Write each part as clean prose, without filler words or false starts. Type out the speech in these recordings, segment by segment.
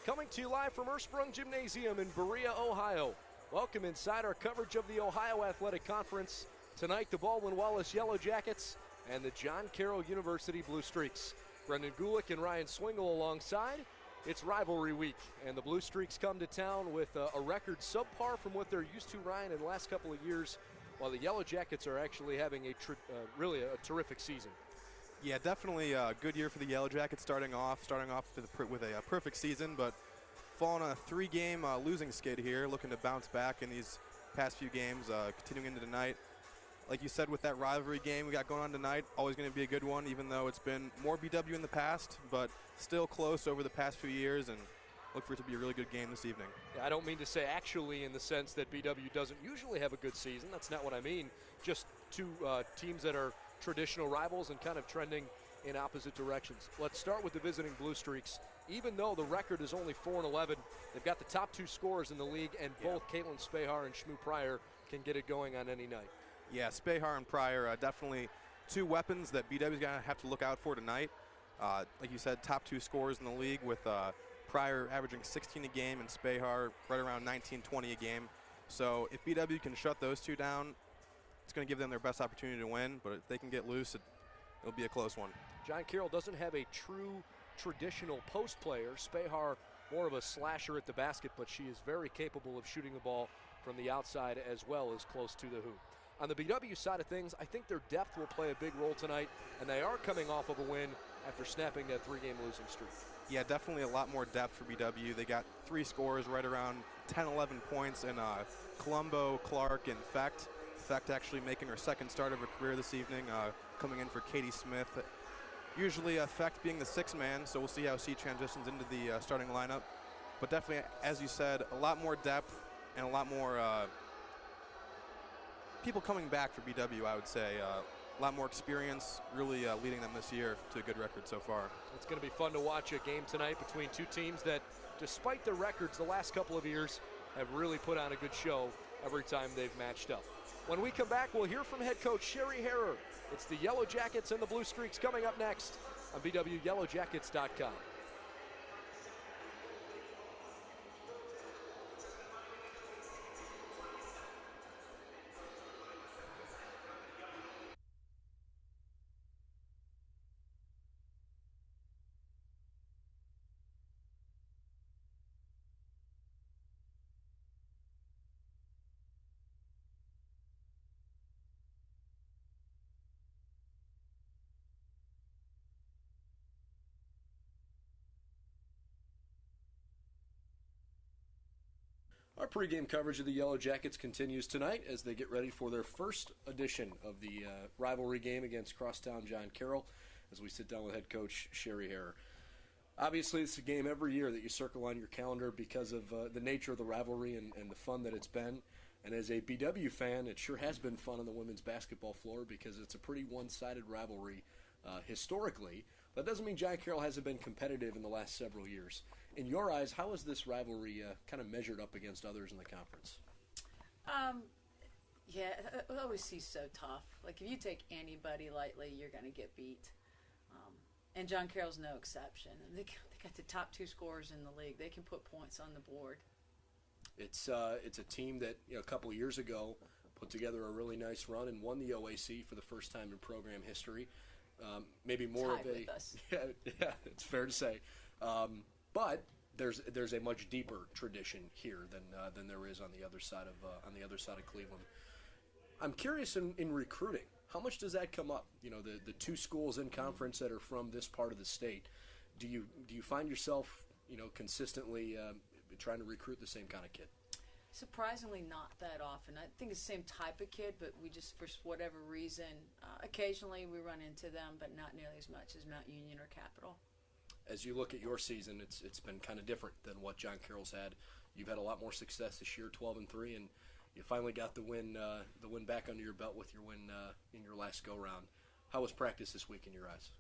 Coming to you live from Ursprung Gymnasium in Berea, Ohio. Welcome inside our coverage of the Ohio Athletic Conference. Tonight, the Baldwin Wallace Yellow Jackets and the John Carroll University Blue Streaks. Brendan Gulick and Ryan Swingle alongside. It's rivalry week, and the Blue Streaks come to town with a record subpar from what they're used to, Ryan, in the last couple of years, while the Yellow Jackets are actually having really a terrific season. Yeah, definitely a good year for the Yellow Jackets starting off with a perfect season, but falling on a 3-game losing skid here, looking to bounce back in these past few games, continuing into tonight. Like you said, with that rivalry game we got going on tonight, always going to be a good one, even though it's been more BW in the past, but still close over the past few years, and look for it to be a really good game this evening. Yeah, I don't mean to say actually in the sense that BW doesn't usually have a good season. That's not what I mean. Just two teams that are traditional rivals and kind of trending in opposite directions. Let's start with the visiting Blue Streaks. Even though the record is only 4-11, they've got the top two scorers in the league, and both Caitlin Spahar and Shmoo Pryor can get it going on any night. Yeah, Spahar and Pryor, definitely two weapons that BW's going to have to look out for tonight. Like you said, top two scorers in the league, with Pryor averaging 16 a game and Spahar right around 19-20 a game. So if BW can shut those two down, it's going to give them their best opportunity to win, but if they can get loose, it'll be a close one. John Carroll doesn't have a true traditional post player. Spahar, more of a slasher at the basket, but she is very capable of shooting the ball from the outside as well as close to the hoop. On the BW side of things, I think their depth will play a big role tonight, and they are coming off of a win after snapping that 3-game losing streak. Yeah, definitely a lot more depth for BW. They got 3 scorers right around 10, 11 points in Colombo, Clark, and Fecht. Fecht actually making her second start of her career this evening, coming in for Katie Smith. Usually Fecht being the 6th man, so we'll see how she transitions into the starting lineup. But definitely, as you said, a lot more depth and a lot more people coming back for BW, I would say. A lot more experience, really leading them this year to a good record so far. It's going to be fun to watch a game tonight between two teams that, despite their records the last couple of years, have really put on a good show every time they've matched up. When we come back, we'll hear from head coach Sherry Harrer. It's the Yellow Jackets and the Blue Streaks coming up next on BWYellowJackets.com. Our pregame coverage of the Yellow Jackets continues tonight as they get ready for their first edition of the rivalry game against Crosstown John Carroll, as we sit down with head coach Sherry Harrer. Obviously, it's a game every year that you circle on your calendar because of the nature of the rivalry and the fun that it's been. And as a BW fan, it sure has been fun on the women's basketball floor because it's a pretty one-sided rivalry historically. That doesn't mean John Carroll hasn't been competitive in the last several years. In your eyes, how has this rivalry kind of measured up against others in the conference? Yeah, it always seems so tough. Like, if you take anybody lightly, you're going to get beat. And John Carroll's no exception. They got the top 2 scorers in the league. They can put points on the board. It's a team that, a couple of years ago put together a really nice run and won the OAC for the first time in program history. Maybe more tied of a with us. Yeah, it's fair to say. But there's a much deeper tradition here than there is on the other side of Cleveland. I'm curious in recruiting, how much does that come up? The 2 schools in conference that are from this part of the state. Do you find yourself consistently trying to recruit the same kind of kid? Surprisingly, not that often. I think it's the same type of kid, but we just, for whatever reason, occasionally we run into them, but not nearly as much as Mount Union or Capital. As you look at your season, it's been kind of different than what John Carroll's had. You've had a lot more success this year, 12-3, and you finally got the win back under your belt with your win in your last go-round. How was practice this week in your eyes?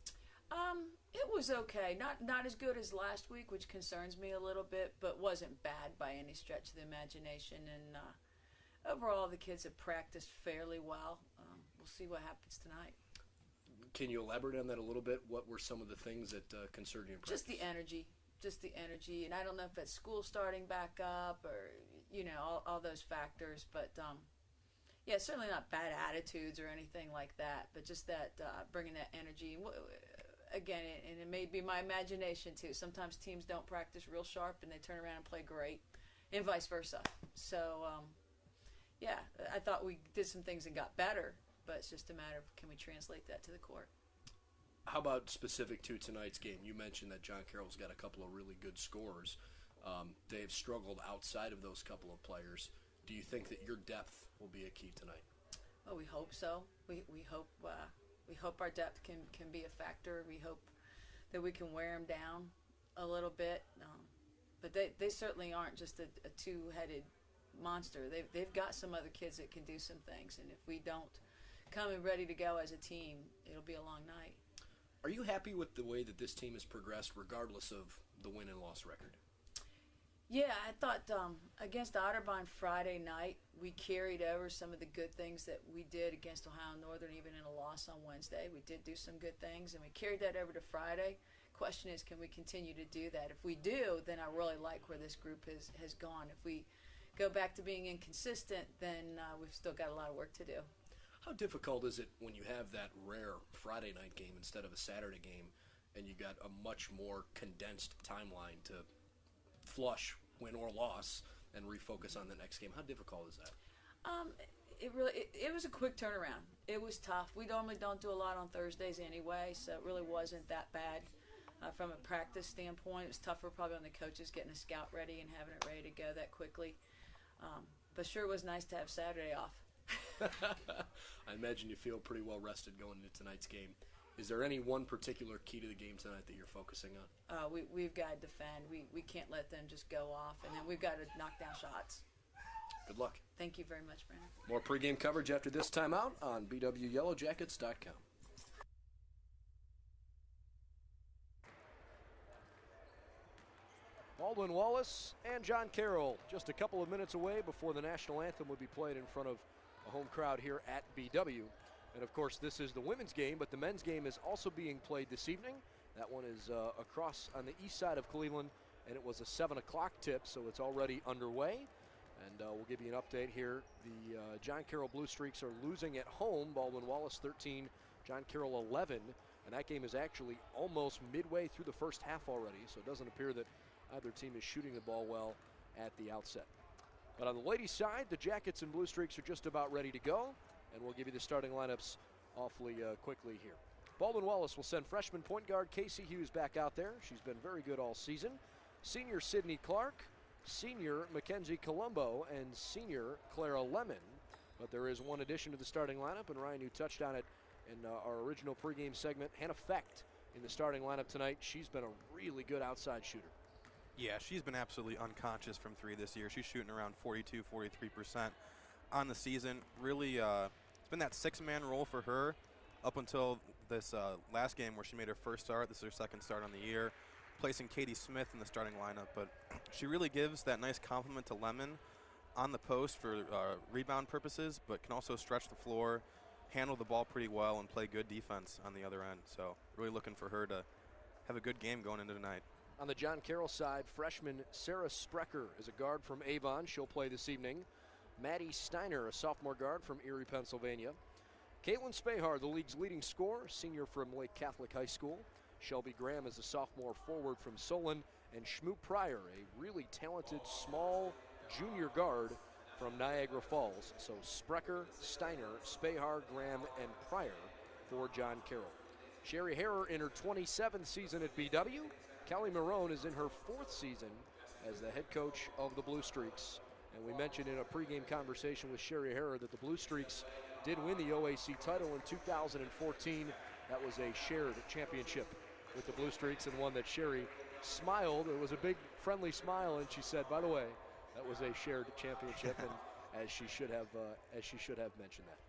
It was okay. Not as good as last week, which concerns me a little bit, but wasn't bad by any stretch of the imagination. And overall, the kids have practiced fairly well. We'll see what happens tonight. Can you elaborate on that a little bit? What were some of the things that concerned you in practice? Just the energy. just the energy. And I don't know if it's school starting back up or, all those factors. But, yeah, certainly not bad attitudes or anything like that, but just that bringing that energy. Again, and it may be my imagination too. Sometimes teams don't practice real sharp and they turn around and play great, and vice versa. So, yeah, I thought we did some things and got better, but it's just a matter of can we translate that to the court. How about specific to tonight's game? You mentioned that John Carroll's got a couple of really good scorers. They have struggled outside of those couple of players. Do you think that your depth will be a key tonight? Well, we hope so. We hope our depth can be a factor. We hope that we can wear them down a little bit. But they certainly aren't just a two-headed monster. They've got some other kids that can do some things, and if we don't come in ready to go as a team, it'll be a long night. Are you happy with the way that this team has progressed regardless of the win and loss record? Yeah, I thought against Otterbein Friday night, we carried over some of the good things that we did against Ohio Northern, even in a loss on Wednesday. We did do some good things, and we carried that over to Friday. Question is, can we continue to do that? If we do, then I really like where this group has gone. If we go back to being inconsistent, then we've still got a lot of work to do. How difficult is it when you have that rare Friday night game instead of a Saturday game, and you got a much more condensed timeline to flush win or loss and refocus on the next game? How difficult is that? It was a quick turnaround. It was tough. We normally don't do a lot on Thursdays anyway, so it really wasn't that bad from a practice standpoint. It was tougher probably on the coaches getting a scout ready and having it ready to go that quickly. But sure was nice to have Saturday off. I imagine you feel pretty well rested going into tonight's game. Is there any one particular key to the game tonight that you're focusing on? We've got to defend. We can't let them just go off, and then we've got to knock down shots. Good luck. Thank you very much, Brandon. More pregame coverage after this timeout on bwyellowjackets.com. Baldwin Wallace and John Carroll just a couple of minutes away before the national anthem will be played in front of a home crowd here at BW. And, of course, this is the women's game, but the men's game is also being played this evening. That one is across on the east side of Cleveland, and it was a 7 o'clock tip, so it's already underway. And we'll give you an update here. The John Carroll Blue Streaks are losing at home. Baldwin Wallace 13, John Carroll 11. And that game is actually almost midway through the first half already, so it doesn't appear that either team is shooting the ball well at the outset. But on the ladies' side, the Jackets and Blue Streaks are just about ready to go. And we'll give you the starting lineups awfully quickly here. Baldwin Wallace will send freshman point guard Casey Hughes back out there. She's been very good all season. Senior Sydney Clark, senior Mackenzie Colombo, and senior Clara Lemon. But there is one addition to the starting lineup, and Ryan, who touched on it in our original pregame segment, Hannah Fecht in the starting lineup tonight. She's been a really good outside shooter. Yeah, she's been absolutely unconscious from three this year. She's shooting around 42, 43% on the season. Really, it's been that six-man role for her up until this last game where she made her first start. This is her second start on the year, placing Katie Smith in the starting lineup. But she really gives that nice compliment to Lemon on the post for rebound purposes, but can also stretch the floor, handle the ball pretty well, and play good defense on the other end. So really looking for her to have a good game going into tonight. On the John Carroll side, freshman Sarah Sprecher is a guard from Avon. She'll play this evening. Maddie Steiner, a sophomore guard from Erie, Pennsylvania. Caitlin Spahar, the league's leading scorer, senior from Lake Catholic High School. Shelby Graham is a sophomore forward from Solon. And Shmoop Pryor, a really talented small junior guard from Niagara Falls. So Sprecher, Steiner, Spahar, Graham, and Pryor for John Carroll. Sherry Harrer in her 27th season at BW. Kelly Marone is in her fourth season as the head coach of the Blue Streaks. And we mentioned in a pregame conversation with Sherry Harrer that the Blue Streaks did win the OAC title in 2014. That was a shared championship with the Blue Streaks, and one that Sherry smiled. It was a big friendly smile, and she said, by the way, that was a shared championship, and as she should have mentioned that.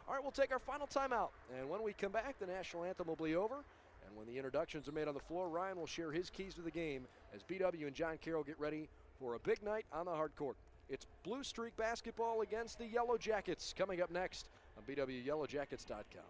All right, we'll take our final timeout, and when we come back, the national anthem will be over. And when the introductions are made on the floor, Ryan will share his keys to the game as BW and John Carroll get ready for a big night on the hard court. It's Blue Streak basketball against the Yellow Jackets coming up next on bwyellowjackets.com.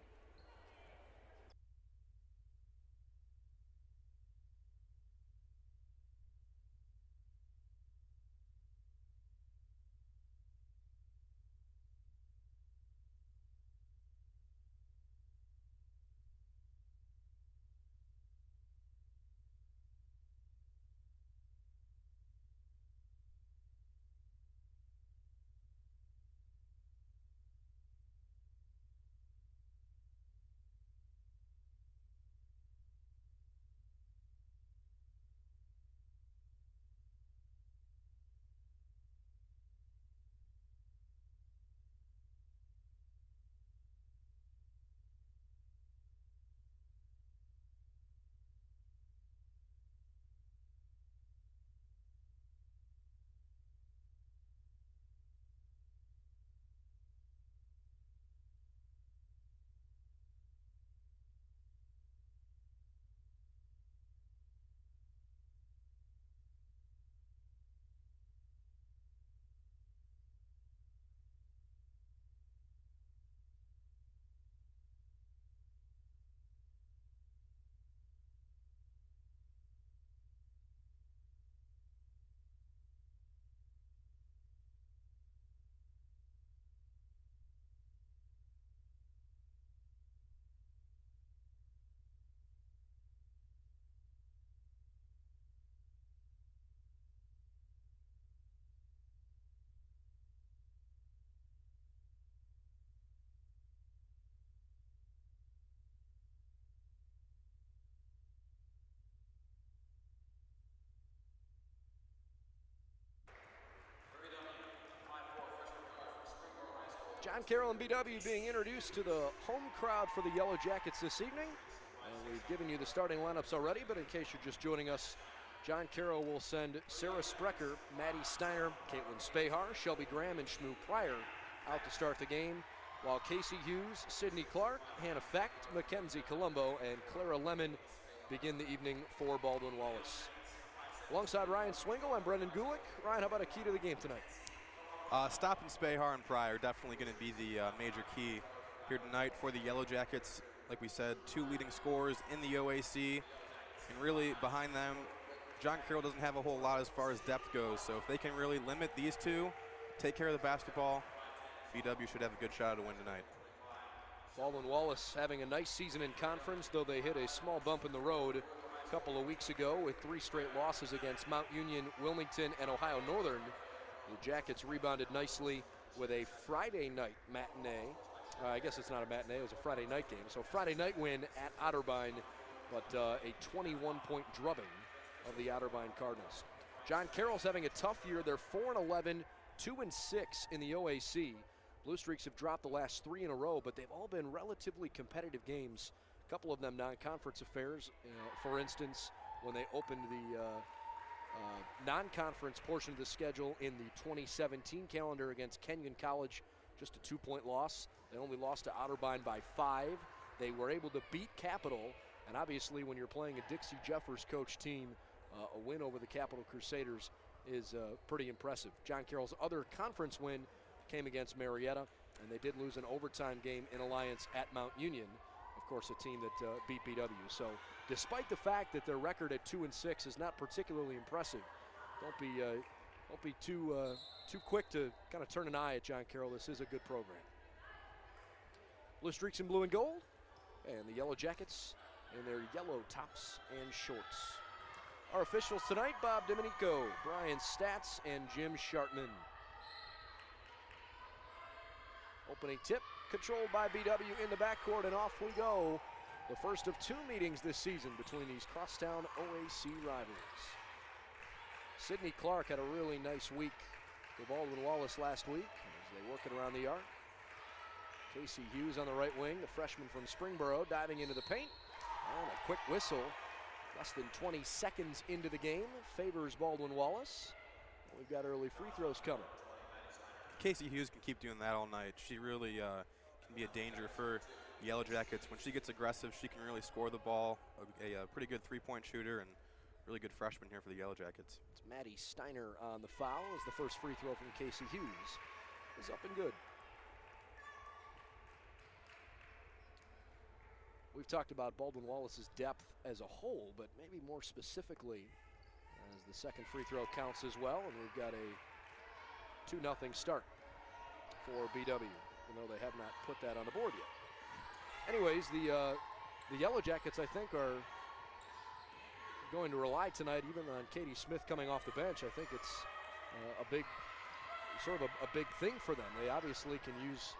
John Carroll and BW being introduced to the home crowd for the Yellow Jackets this evening. And we've given you the starting lineups already, but in case you're just joining us, John Carroll will send Sarah Sprecher, Maddie Steiner, Caitlin Spahar, Shelby Graham, and Shmoo Pryor out to start the game, while Casey Hughes, Sydney Clark, Hannah Fecht, Mackenzie Colombo, and Clara Lemon begin the evening for Baldwin Wallace. Alongside Ryan Swingle, I'm Brendan Gulick. Ryan, how about a key to the game tonight? Stopping Spahar and Pryor definitely going to be the major key here tonight for the Yellow Jackets. Like we said, 2 leading scorers in the OAC, and really behind them, John Carroll doesn't have a whole lot as far as depth goes. So if they can really limit these two, take care of the basketball, BW should have a good shot to win tonight. Baldwin Wallace having a nice season in conference, though they hit a small bump in the road a couple of weeks ago with 3 straight losses against Mount Union, Wilmington, and Ohio Northern. The Jackets rebounded nicely with a Friday night matinee. I guess it's not a matinee, it was a Friday night game. So Friday night win at Otterbein, but a 21-point drubbing of the Otterbein Cardinals. John Carroll's having a tough year. They're 4-11, 2-6 in the OAC. Blue Streaks have dropped the last 3 in a row, but they've all been relatively competitive games. A couple of them non-conference affairs. For instance, when they opened the non-conference portion of the schedule in the 2017 calendar against Kenyon College, just a 2-point loss. They only lost to Otterbein by 5. They were able to beat Capital, and obviously when you're playing a Dixie Jeffers coach team, a win over the Capital Crusaders is pretty impressive. John Carroll's other conference win came against Marietta, and they did lose an overtime game in Alliance at Mount Union, of course a team that beat BW. So despite the fact that their record at 2-6 is not particularly impressive, don't be too quick to kind of turn an eye at John Carroll. This is a good program. Blue Streaks in blue and gold, and the Yellow Jackets in their yellow tops and shorts. Our officials tonight, Bob Domenico, Brian Statz, and Jim Shartman. Opening tip, controlled by BW in the backcourt, and off we go. The first of 2 meetings this season between these crosstown OAC rivals. Sydney Clark had a really nice week for Baldwin Wallace last week as they work it around the arc. Casey Hughes on the right wing, the freshman from Springboro, diving into the paint. And a quick whistle, less than 20 seconds into the game, favors Baldwin Wallace. And we've got early free throws coming. Casey Hughes can keep doing that all night. She really can be a danger for Yellow Jackets. When she gets aggressive, she can really score the ball. A pretty good 3-point shooter and really good freshman here for the Yellow Jackets. It's Maddie Steiner on the foul as the first free throw from Casey Hughes is up and good. We've talked about Baldwin Wallace's depth as a whole, but maybe more specifically as the second free throw counts as well, and we've got a 2-0 start for BW, even though they have not put that on the board yet. Anyways, the Yellow Jackets, I think, are going to rely tonight even on Katie Smith coming off the bench. I think it's a big thing for them. They obviously can use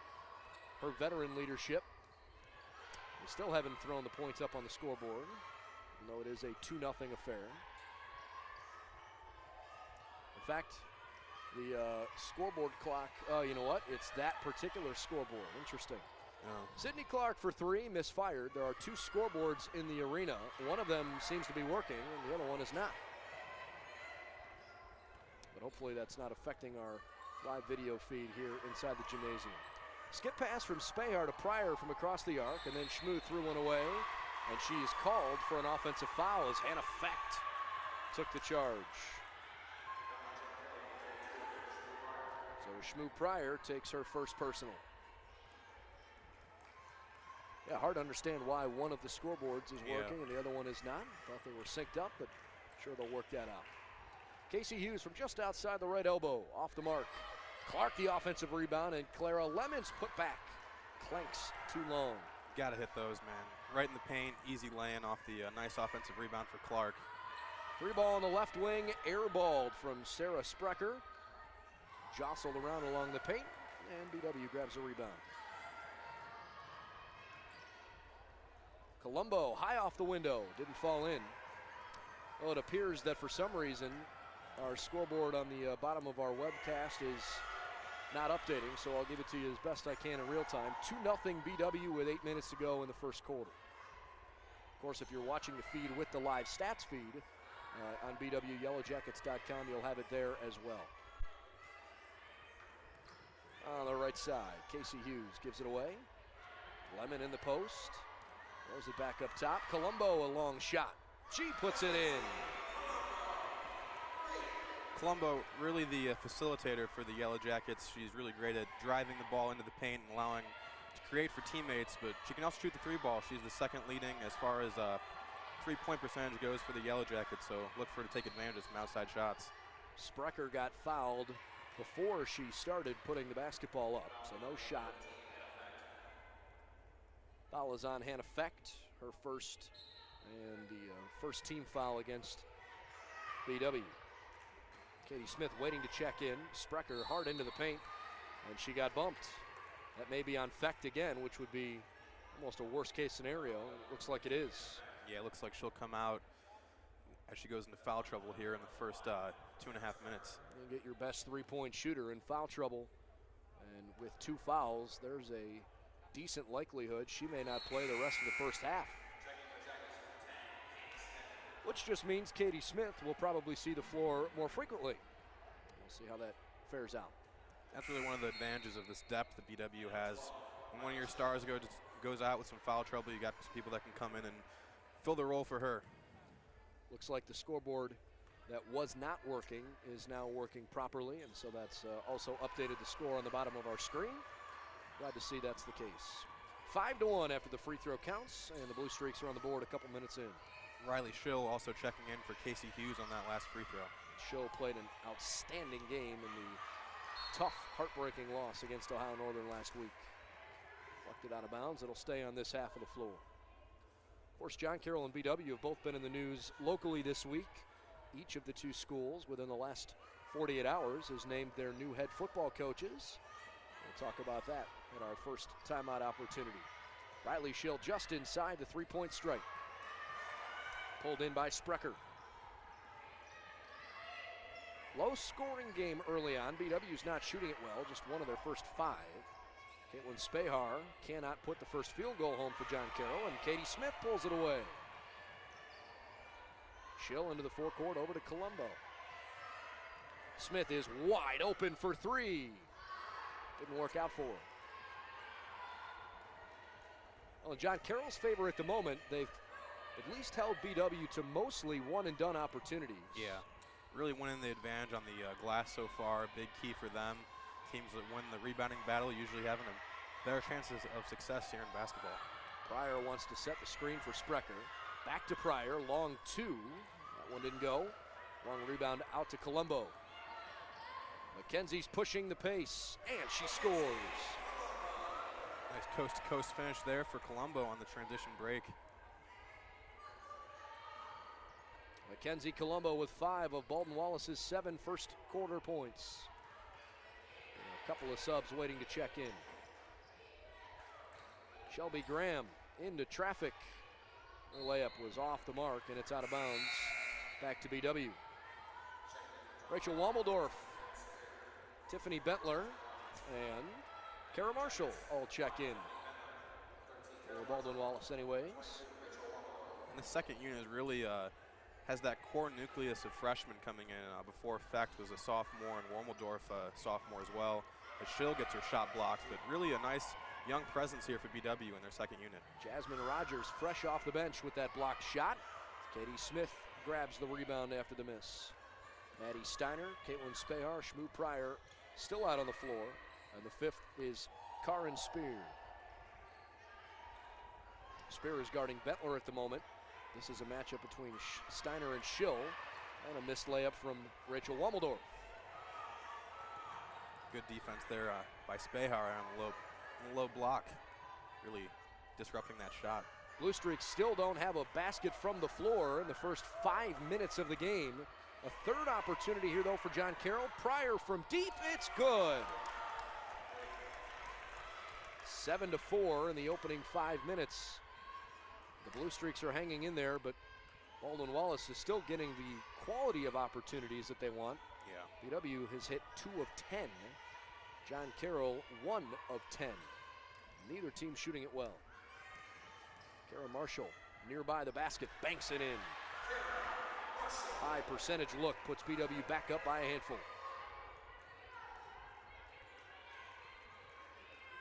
her veteran leadership. They still haven't thrown the points up on the scoreboard, even though it is a 2-0 affair. In fact, the scoreboard clock, you know what? It's that particular scoreboard. Interesting. Oh. Sydney Clark for 3, misfired. There are 2 scoreboards in the arena. One of them seems to be working, and the other one is not. But hopefully that's not affecting our live video feed here inside the gymnasium. Skip pass from Spahar to Pryor from across the arc, and then Shmoo threw one away, and she is called for an offensive foul as Hannah Fecht took the charge. So Shmoo Pryor takes her first personal. Yeah, hard to understand why one of the scoreboards is working and the other one is not. Thought they were synced up, but sure they'll work that out. Casey Hughes from just outside the right elbow, off the mark. Clark the offensive rebound, and Clara Lemon's put back. Clanks too long. Got to hit those, man. Right in the paint, easy laying off the nice offensive rebound for Clark. 3 ball on the left wing, airballed from Sarah Sprecher. Jostled around along the paint, and BW grabs a rebound. Colombo high off the window, didn't fall in. Well, it appears that for some reason our scoreboard on the bottom of our webcast is not updating, so I'll give it to you as best I can in real time. 2-0 BW with 8 minutes to go in the first quarter. Of course, if you're watching the feed with the live stats feed on bwyellowjackets.com, you'll have it there as well. On the right side, Casey Hughes gives it away. Lemon in the post. Throws it back up top. Colombo, a long shot. She puts it in. Colombo, really the facilitator for the Yellow Jackets. She's really great at driving the ball into the paint and allowing to create for teammates, but she can also shoot the three ball. She's the second leading as far as three-point percentage goes for the Yellow Jackets, so look for her to take advantage of some outside shots. Sprecher got fouled before she started putting the basketball up, so no shot. Foul is on Hannah Fecht, her first, and the first team foul against BW. Katie Smith waiting to check in. Sprecher hard into the paint, and she got bumped. That may be on Fecht again, which would be almost a worst-case scenario. It looks like it is. Yeah, it looks like she'll come out as she goes into foul trouble here in the first 2.5 minutes. You get your best three-point shooter in foul trouble, and with 2 fouls, there's a decent likelihood she may not play the rest of the first half. Which just means Katie Smith will probably see the floor more frequently. We'll see how that fares out. That's really one of the advantages of this depth that BW has. When one of your stars goes out with some foul trouble, you got some people that can come in and fill the role for her. Looks like the scoreboard that was not working is now working properly, and so that's also updated the score on the bottom of our screen. Glad to see that's the case. 5-1 after the free throw counts, and the Blue Streaks are on the board a couple minutes in. Riley Schill also checking in for Casey Hughes on that last free throw. Schill played an outstanding game in the tough, heartbreaking loss against Ohio Northern last week. Deflected out of bounds. It'll stay on this half of the floor. Of course, John Carroll and BW have both been in the news locally this week. Each of the two schools within the last 48 hours has named their new head football coaches. We'll talk about that at our first timeout opportunity. Riley Schill just inside the three-point strike. Pulled in by Sprecher. Low-scoring game early on. BW's not shooting it well, just one of their first 5. Caitlin Spahar cannot put the first field goal home for John Carroll, and Katie Smith pulls it away. Schill into the forecourt, over to Colombo. Smith is wide open for 3. Didn't work out for her. Well, in John Carroll's favor at the moment, they've at least held BW to mostly one-and-done opportunities. Yeah, really winning the advantage on the glass so far. Big key for them. Teams that win the rebounding battle usually having a better chances of success here in basketball. Pryor wants to set the screen for Sprecher. Back to Pryor, long 2. That one didn't go. Long rebound out to Colombo. McKenzie's pushing the pace, and she scores. Nice coast-to-coast finish there for Colombo on the transition break. Mackenzie Colombo with 5 of Baldwin Wallace's 7 first quarter points. And a couple of subs waiting to check in. Shelby Graham into traffic. Her layup was off the mark, and it's out of bounds. Back to BW. Rachel Wommeldorf, Tiffany Bentler, and Kara Marshall all check in. For Baldwin Wallace anyways. And the second unit really has that core nucleus of freshmen coming in. Before Fecht was a sophomore, and Wommeldorf a sophomore as well. As Schill gets her shot blocked, but really a nice young presence here for BW in their second unit. Jasmine Rogers fresh off the bench with that blocked shot. Katie Smith grabs the rebound after the miss. Maddie Steiner, Caitlin Spahar, Shmoo Pryor still out on the floor. And the 5th is Karin Spear. Spear is guarding Bentler at the moment. This is a matchup between Steiner and Schill, and a missed layup from Rachel Wommeldorf. Good defense there by Spahar on the low block, really disrupting that shot. Blue Streaks still don't have a basket from the floor in the first 5 minutes of the game. A third opportunity here, though, for John Carroll. Pryor from deep, it's good. 7-4 in the opening 5 minutes. The Blue Streaks are hanging in there, but Baldwin Wallace is still getting the quality of opportunities that they want. Yeah. BW has hit 2 of 10. John Carroll 1 of 10. Neither team shooting it well. Kara Marshall nearby the basket, banks it in. High percentage look puts BW back up by a handful.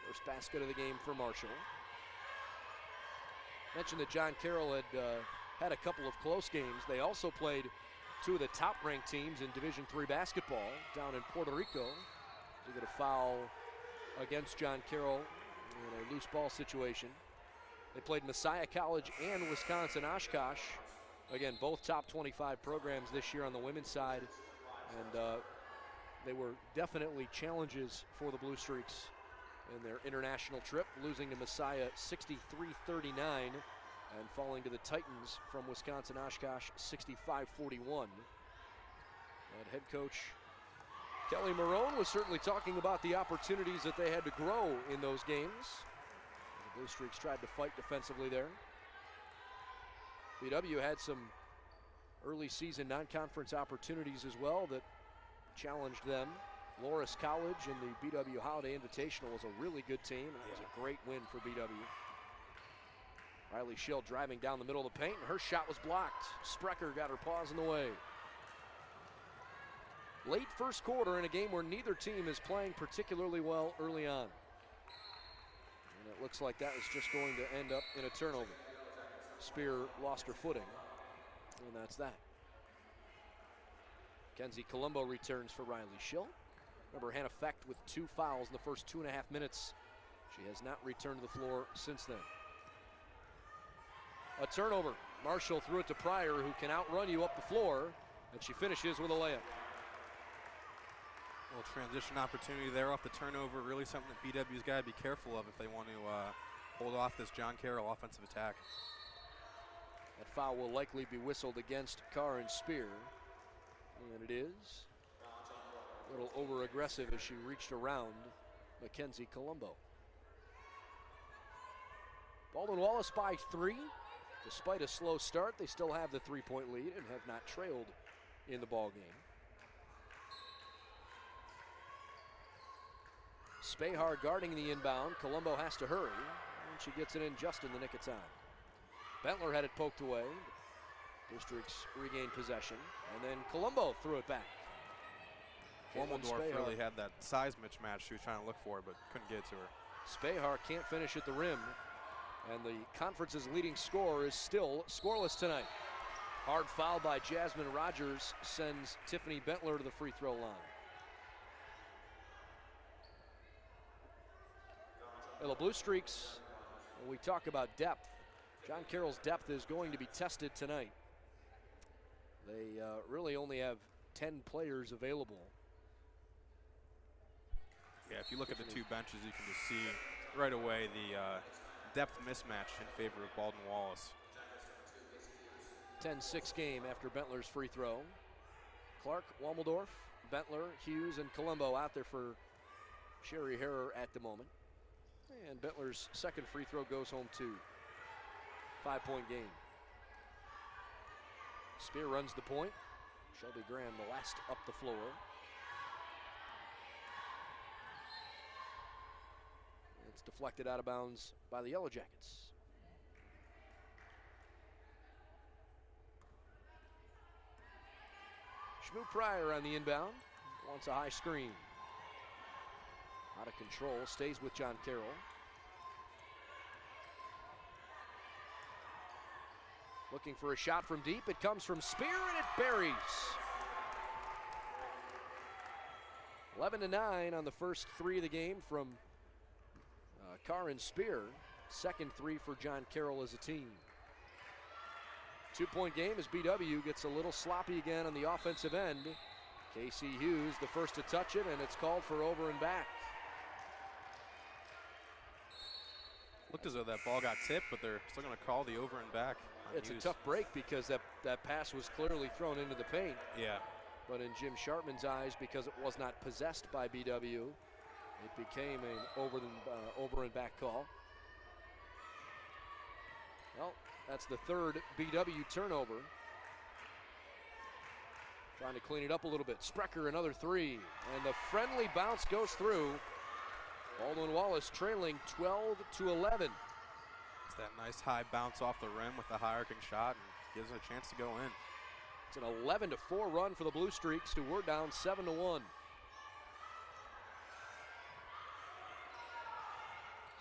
First basket of the game for Marshall. Mentioned that John Carroll had had a couple of close games. They also played two of the top-ranked teams in Division III basketball down in Puerto Rico. They get a foul against John Carroll in a loose ball situation. They played Messiah College and Wisconsin Oshkosh. Again, both top 25 programs this year on the women's side. And they were definitely challenges for the Blue Streaks in their international trip, losing to Messiah 63-39 and falling to the Titans from Wisconsin Oshkosh 65-41. And head coach Kelly Marone was certainly talking about the opportunities that they had to grow in those games. The Blue Streaks tried to fight defensively there. BW had some early season non-conference opportunities as well that challenged them. Loras College and the BW Holiday Invitational was a really good team. That was a great win for BW. Riley Schill driving down the middle of the paint, and her shot was blocked. Sprecher got her paws in the way. Late first quarter in a game where neither team is playing particularly well early on. And it looks like that is just going to end up in a turnover. Spear lost her footing, and that's that. Kenzie Colombo returns for Riley Schill. Remember, Hannah Fecht with 2 fouls in the first 2.5 minutes. She has not returned to the floor since then. A turnover. Marshall threw it to Pryor, who can outrun you up the floor, and she finishes with a layup. Well, transition opportunity there off the turnover. Really something that BW's got to be careful of if they want to hold off this John Carroll offensive attack. That foul will likely be whistled against Karin Spear, and it is. A little over-aggressive as she reached around Mackenzie Colombo. Baldwin Wallace by 3. Despite a slow start, they still have the 3-point lead and have not trailed in the ballgame. Spahar guarding the inbound. Colombo has to hurry, and she gets it in just in the nick of time. Bentler had it poked away. Blue Streaks regained possession, and then Colombo threw it back. Wormeldorf really had that size mismatch she was trying to look for, but couldn't get to her. Spahar can't finish at the rim, and the conference's leading scorer is still scoreless tonight. Hard foul by Jasmine Rogers sends Tiffany Bentler to the free throw line. Well, the Blue Streaks, when we talk about depth, John Carroll's depth is going to be tested tonight. They really only have 10 players available. Yeah, if you look at the two benches, you can just see right away the depth mismatch in favor of Baldwin Wallace. 10-6 game after Bentler's free throw. Clark, Wormeldorf, Bentler, Hughes, and Colombo out there for Sherry Harrer at the moment. And Bentler's second free throw goes home too. 5-point game. Spear runs the point. Shelby Graham the last up the floor. It's deflected out of bounds by the Yellow Jackets. Shmoo Pryor on the inbound. Wants a high screen. Out of control, stays with John Carroll. Looking for a shot from deep. It comes from Spear and it buries. 11-9 on the first 3 of the game from Karin Spear. Second 3 for John Carroll as a team. 2-point game as BW gets a little sloppy again on the offensive end. Casey Hughes the first to touch it, and it's called for over and back. Looked as though that ball got tipped, but they're still going to call the over and back. It's a tough break because that pass was clearly thrown into the paint. Yeah. But in Jim Sharpman's eyes, because it was not possessed by BW, it became an over and back call. Well, that's the third BW turnover. Trying to clean it up a little bit. Sprecher another 3, and the friendly bounce goes through. Baldwin Wallace trailing 12-11. It's that nice high bounce off the rim with the high arcing shot and gives it a chance to go in. It's an 11-4 run for the Blue Streaks, who were down 7-1.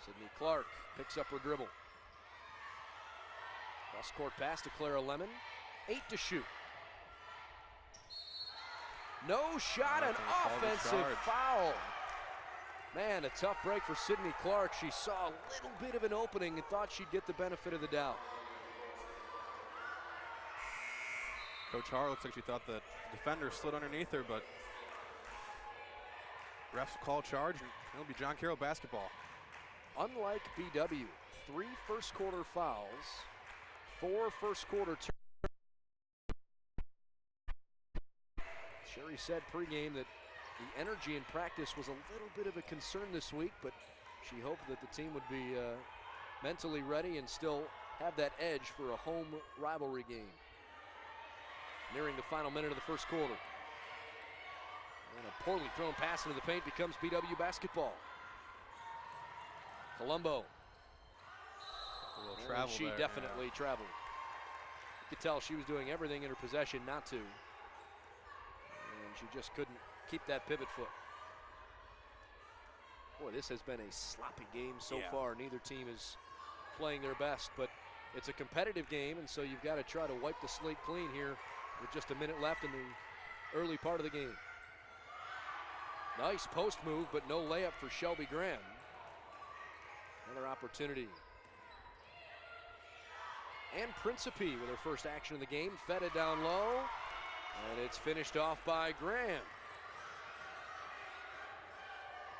Sydney Clark picks up her dribble. Cross-court pass to Clara Lemon. 8 to shoot. No shot, an offensive foul. Man, a tough break for Sydney Clark. She saw a little bit of an opening and thought she'd get the benefit of the doubt. Coach Har looks like she thought the defender slid underneath her, but refs will call charge, and it'll be John Carroll basketball. Unlike BW, 3 first-quarter fouls, 4 first-quarter turns. Sherry said pregame that the energy in practice was a little bit of a concern this week, but she hoped that the team would be mentally ready and still have that edge for a home rivalry game. Nearing the final minute of the first quarter. And a poorly thrown pass into the paint becomes BW basketball. Colombo. A little travel she there, definitely traveled. You could tell she was doing everything in her possession not to. And she just couldn't keep that pivot foot. Boy, this has been a sloppy game so far. Neither team is playing their best, but it's a competitive game, and so you've got to try to wipe the slate clean here with just a minute left in the early part of the game. Nice post move, but no layup for Shelby Graham. Another opportunity. And Principe with her first action of the game, fed it down low, and it's finished off by Graham.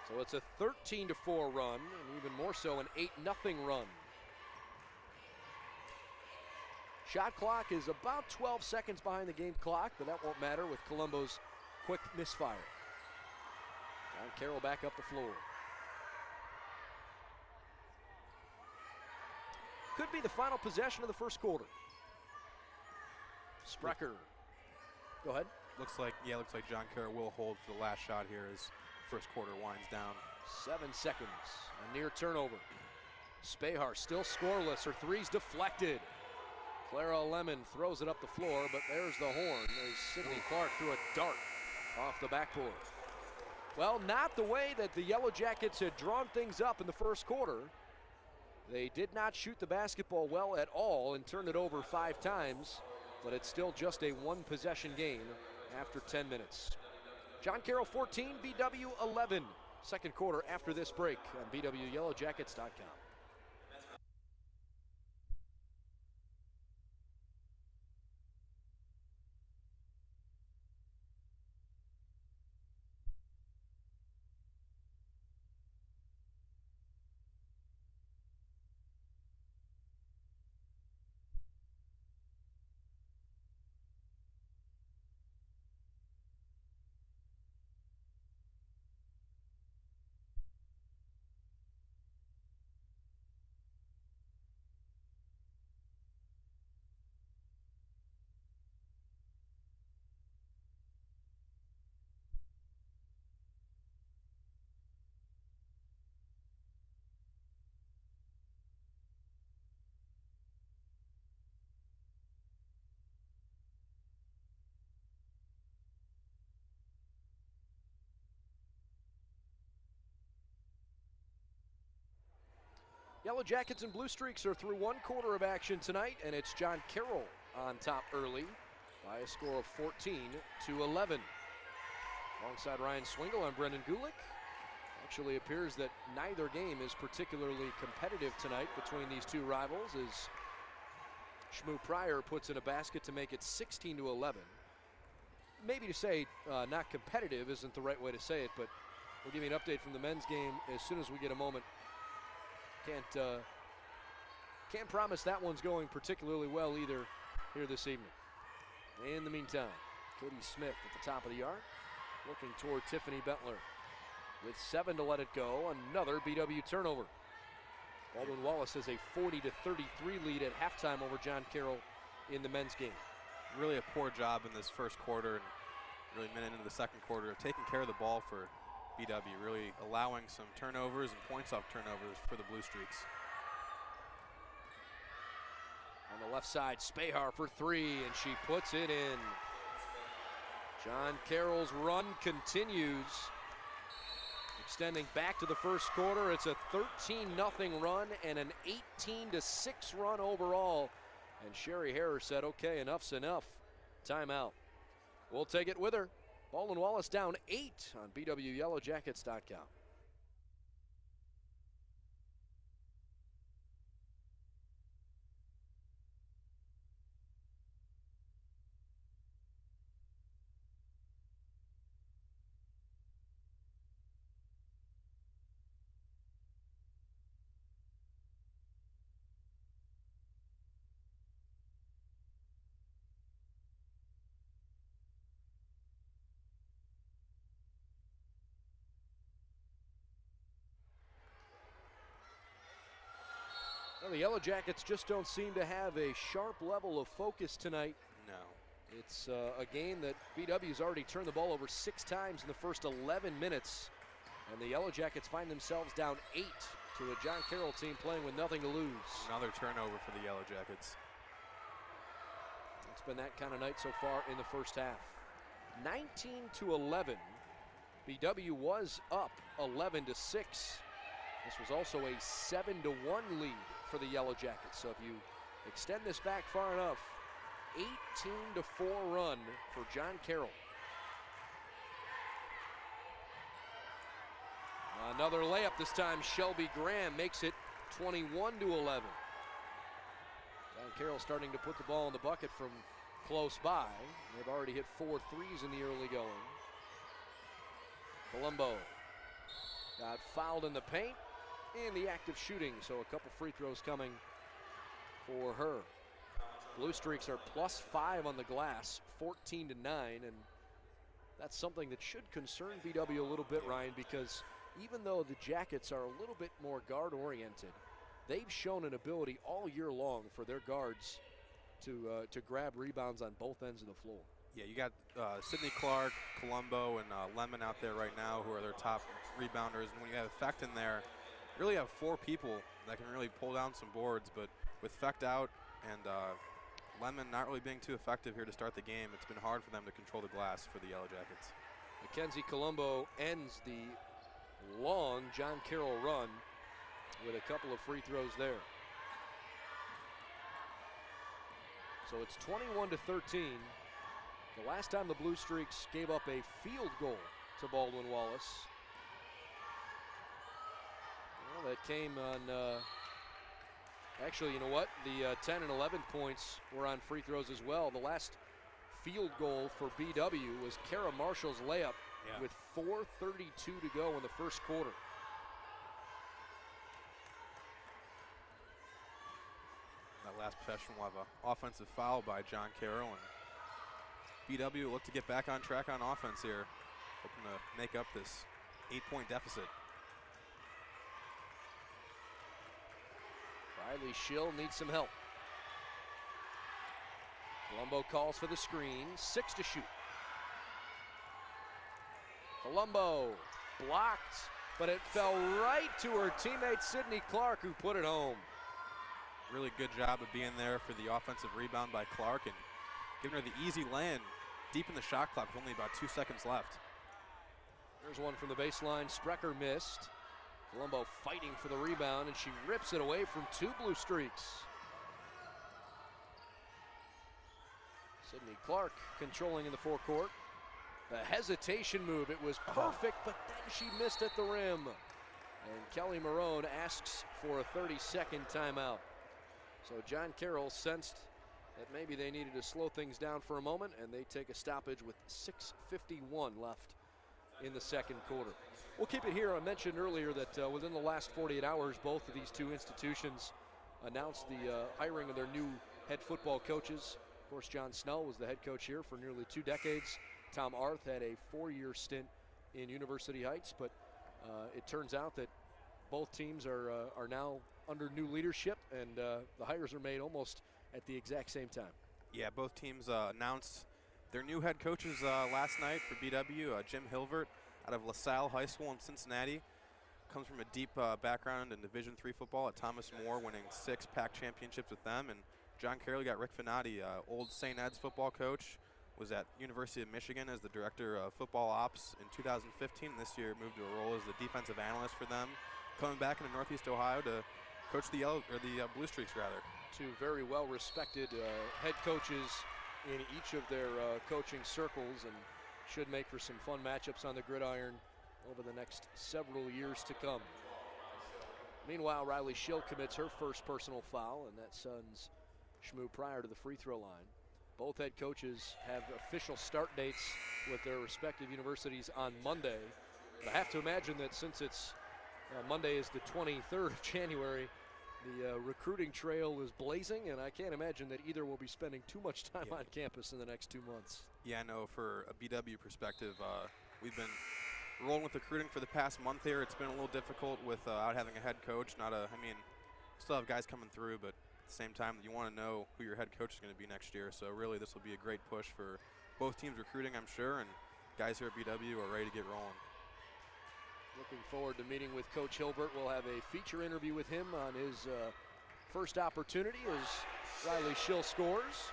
So it's a 13-4 run, and even more so an 8-0 run. Shot clock is about 12 seconds behind the game clock, but that won't matter with Colombo's quick misfire. John Carroll back up the floor. Could be the final possession of the first quarter. Sprecher. Go ahead. Looks like John Carroll will hold for the last shot here as first quarter winds down. 7 seconds. A near turnover. Spahar still scoreless. Her three's deflected. Clara Lemon throws it up the floor, but there's the horn as Sydney Clark threw a dart off the backboard. Well, not the way that the Yellow Jackets had drawn things up in the first quarter. They did not shoot the basketball well at all and turned it over 5 times, but it's still just a 1-possession game after 10 minutes. John Carroll 14, BW 11. Second quarter after this break on BWYellowJackets.com. Yellow Jackets and Blue Streaks are through 1 quarter of action tonight, and it's John Carroll on top early by a score of 14-11. Alongside Ryan Swingle, I'm Brendan Gulick. Actually appears that neither game is particularly competitive tonight between these two rivals as Shmoo Pryor puts in a basket to make it 16-11. Maybe to say not competitive isn't the right way to say it, but we'll give you an update from the men's game as soon as we get a moment. Can't promise that one's going particularly well either here this evening. In the meantime, Cody Smith at the top of the arc, looking toward Tiffany Bentler. With 7 to let it go, another BW turnover. Baldwin Wallace has a 40-33 lead at halftime over John Carroll in the men's game. Really a poor job in this first quarter and really minute into the second quarter of taking care of the ball for BW, really allowing some turnovers and points off turnovers for the Blue Streaks. On the left side, Spahar for three, and she puts it in. John Carroll's run continues. Extending back to the first quarter, it's a 13-0 run and an 18-6 run overall. And Sherry Harrer said, okay, enough's enough. Timeout. We'll take it with her. Baldwin Wallace down 8 on BWYellowJackets.com. Well, the Yellow Jackets just don't seem to have a sharp level of focus tonight. No. It's a game that BW's already turned the ball over 6 times in the first 11 minutes. And the Yellow Jackets find themselves down 8 to a John Carroll team playing with nothing to lose. Another turnover for the Yellow Jackets. It's been that kind of night so far in the first half. 19-11. BW was up 11-6. This was also a 7-1 lead for the Yellow Jackets. So if you extend this back far enough, 18-4 run for John Carroll. Another layup, this time Shelby Graham makes it 21-11. John Carroll starting to put the ball in the bucket from close by. They've already hit 4 threes in the early going. Colombo got fouled in the paint in the act of shooting, so a couple free throws coming for her. Blue Streaks are +5 on the glass, 14-9, and that's something that should concern BW a little bit, Ryan, because even though the Jackets are a little bit more guard-oriented, they've shown an ability all year long for their guards to grab rebounds on both ends of the floor. Yeah, you got Sydney Clark, Colombo, and Lemon out there right now who are their top rebounders. And when you have Fecht in there, you really have 4 people that can really pull down some boards. But with Fecht out and Lemon not really being too effective here to start the game, it's been hard for them to control the glass for the Yellow Jackets. Mackenzie Colombo ends the long John Carroll run with a couple of free throws there. So it's 21-13. The last time the Blue Streaks gave up a field goal to Baldwin Wallace, well, that came on, actually, you know what? The 10 and 11 points were on free throws as well. The last field goal for BW was Kara Marshall's layup with 4:32 to go in the first quarter. That last possession will have an offensive foul by John Carroll, and BW will look to get back on track on offense here, hoping to make up this 8-point deficit. Riley Schill needs some help. Colombo calls for the screen, 6 to shoot. Colombo blocked, but it fell right to her teammate Sydney Clark, who put it home. Really good job of being there for the offensive rebound by Clark and giving her the easy land deep in the shot clock with only about 2 seconds left. There's one from the baseline. Sprecher missed. Colombo fighting for the rebound, and she rips it away from 2 Blue Streaks. Sydney Clark controlling in the forecourt. The hesitation move, it was perfect, but then she missed at the rim. And Kelly Marone asks for a 30-second timeout. So John Carroll sensed that maybe they needed to slow things down for a moment, and they take a stoppage with 6:51 left in the second quarter. We'll keep it here. I mentioned earlier that within the last 48 hours, both of these 2 institutions announced the hiring of their new head football coaches. Of course, John Snell was the head coach here for nearly 2 decades. Tom Arth had a 4-year stint in University Heights, but it turns out that both teams are now under new leadership, and the hires are made almost at the exact same time. Yeah, both teams announced their new head coaches last night for BW. Jim Hilvert out of LaSalle High School in Cincinnati. Comes from a deep background in Division III football at Thomas More, winning 6 PAC championships with them. And John Carroll got Rick Finati, old St. Ed's football coach, was at University of Michigan as the director of football ops in 2015. This year moved to a role as the defensive analyst for them, coming back into Northeast Ohio to coach the Blue Streaks rather. 2 very well-respected head coaches in each of their coaching circles, and should make for some fun matchups on the gridiron over the next several years to come. Meanwhile, Riley Schill commits her first personal foul, and that sends Shmoo Pryor to the free throw line. Both head coaches have official start dates with their respective universities on Monday. But I have to imagine that since it's Monday is the 23rd of January, the recruiting trail is blazing, and I can't imagine that either will be spending too much time on campus in the next 2 months. Yeah, I know for a BW perspective, we've been rolling with recruiting for the past month here. It's been a little difficult without having a head coach. Still have guys coming through, but at the same time, you want to know who your head coach is going to be next year. So really, this will be a great push for both teams recruiting, I'm sure, and guys here at BW are ready to get rolling. Looking forward to meeting with Coach Hilbert. We'll have a feature interview with him on his first opportunity as Riley Schill scores.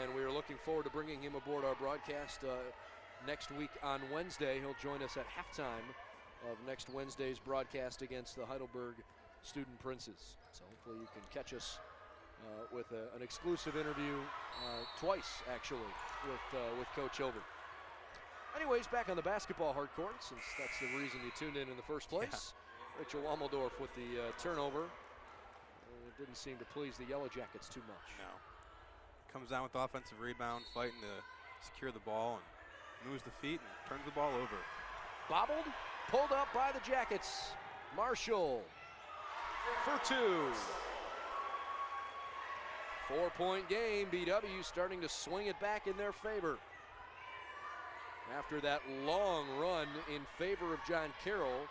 And we are looking forward to bringing him aboard our broadcast next week on Wednesday. He'll join us at halftime of next Wednesday's broadcast against the Heidelberg Student Princes. So hopefully you can catch us with an exclusive interview twice, actually, with Coach Hilbert. Anyways, back on the basketball hardcourt, since that's the reason you tuned in the first place. Yeah. Rachel Wammeldorf with the turnover. It didn't seem to please the Yellow Jackets too much. No. Comes down with the offensive rebound, fighting to secure the ball, and moves the feet and turns the ball over. Bobbled, pulled up by the Jackets. Marshall for 2. 4-point game. BW starting to swing it back in their favor. After that long run in favor of John Carroll,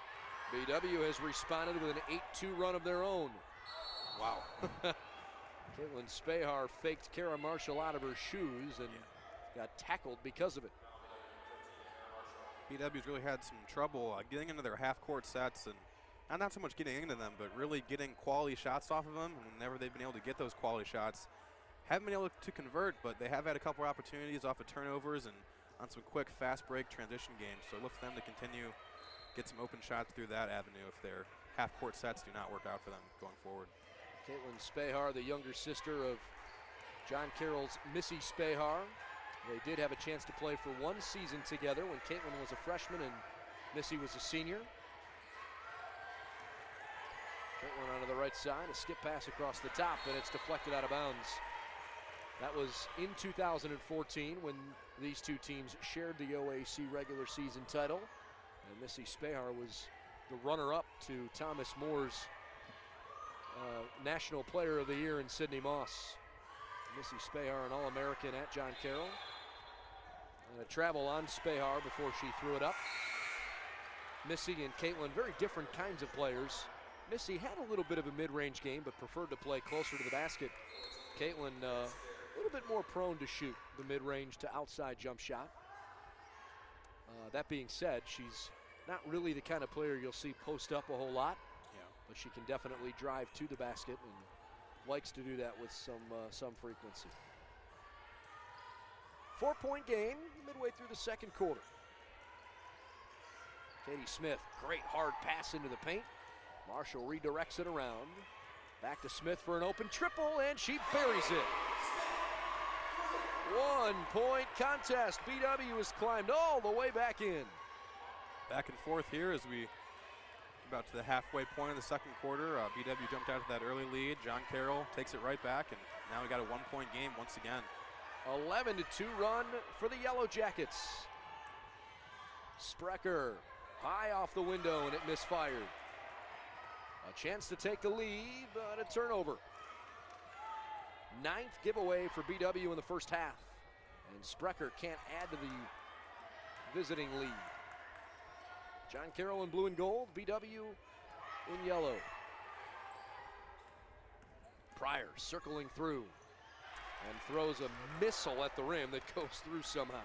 BW has responded with an 8-2 run of their own. Wow. Caitlin Spahar faked Kara Marshall out of her shoes and got tackled because of it. BW's really had some trouble getting into their half-court sets, and not so much getting into them, but really getting quality shots off of them. And whenever they've been able to get those quality shots, haven't been able to convert, but they have had a couple opportunities off of turnovers and on some quick fast break transition games. So look for them to continue, get some open shots through that avenue if their half-court sets do not work out for them going forward. Caitlin Spahar, the younger sister of John Carroll's Missy Spahar. They did have a chance to play for one season together when Caitlin was a freshman and Missy was a senior. Caitlin onto the right side, a skip pass across the top, and it's deflected out of bounds. That was in 2014 when these two teams shared the OAC regular season title. And Missy Spahar was the runner-up to Thomas Moore's National Player of the Year in Sidney Moss. Missy Spahar, an All-American at John Carroll. And a travel on Spahar before she threw it up. Missy and Caitlin, very different kinds of players. Missy had a little bit of a mid-range game, but preferred to play closer to the basket. Caitlin, a little bit more prone to shoot the mid-range to outside jump shot. That being said, she's not really the kind of player you'll see post up a whole lot, but she can definitely drive to the basket and likes to do that with some frequency. 4-point game midway through the second quarter. Katie Smith, great hard pass into the paint. Marshall redirects it around. Back to Smith for an open triple, and she buries it. 1-point contest. BW has climbed all the way back in. Back and forth here as we about to the halfway point of the second quarter. BW jumped out to that early lead. John Carroll takes it right back, and now we got a 1-point game once again. 11-2 run for the Yellow Jackets. Sprecher high off the window, and it misfired. A chance to take the lead, but a turnover. 9th giveaway for BW in the first half. And Sprecher can't add to the visiting lead. John Carroll in blue and gold, BW in yellow. Pryor circling through and throws a missile at the rim that goes through somehow.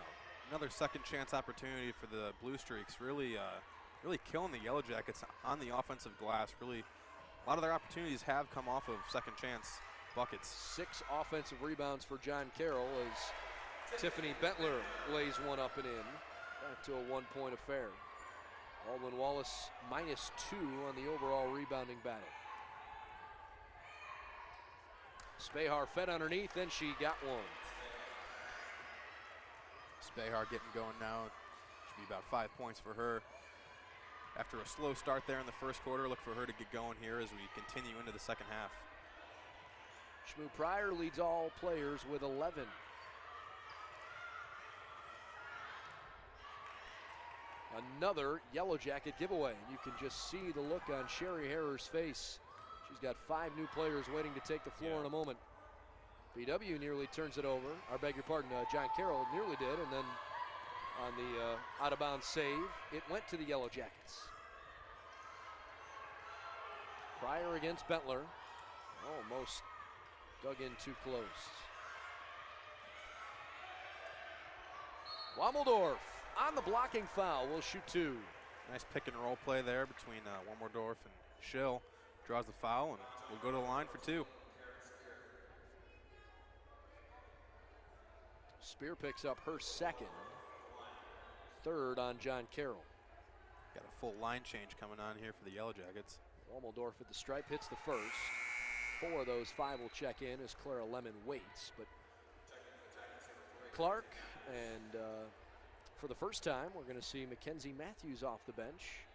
Another second chance opportunity for the Blue Streaks. Really killing the Yellow Jackets on the offensive glass. Really, a lot of their opportunities have come off of second chance buckets. 6 offensive rebounds for John Carroll as Tiffany Bentler lays one up and in. Back to a 1-point affair. Baldwin Wallace -2 on the overall rebounding battle. Spahar fed underneath, and she got one. Spahar getting going now. Should be about 5 points for her. After a slow start there in the first quarter, look for her to get going here as we continue into the second half. Shmoo Pryor leads all players with 11. Another Yellow Jacket giveaway. You can just see the look on Sherry Harrer's face. She's got 5 new players waiting to take the floor in a moment. BW nearly turns it over. I beg your pardon, John Carroll nearly did, and then on the out-of-bounds save, it went to the Yellow Jackets. Pryor against Bentler. Almost dug in too close. Wommeldorf on the blocking foul will shoot 2. Nice pick and roll play there between Wommeldorf and Schill. Draws the foul and will go to the line for 2. Spear picks up her second. 3rd on John Carroll. Got a full line change coming on here for the Yellow Jackets. Wommeldorf at the stripe hits the first. 4 of those 5 will check in as Clara Lemon waits. But Clark and for the first time, we're going to see Mackenzie Matthews off the bench.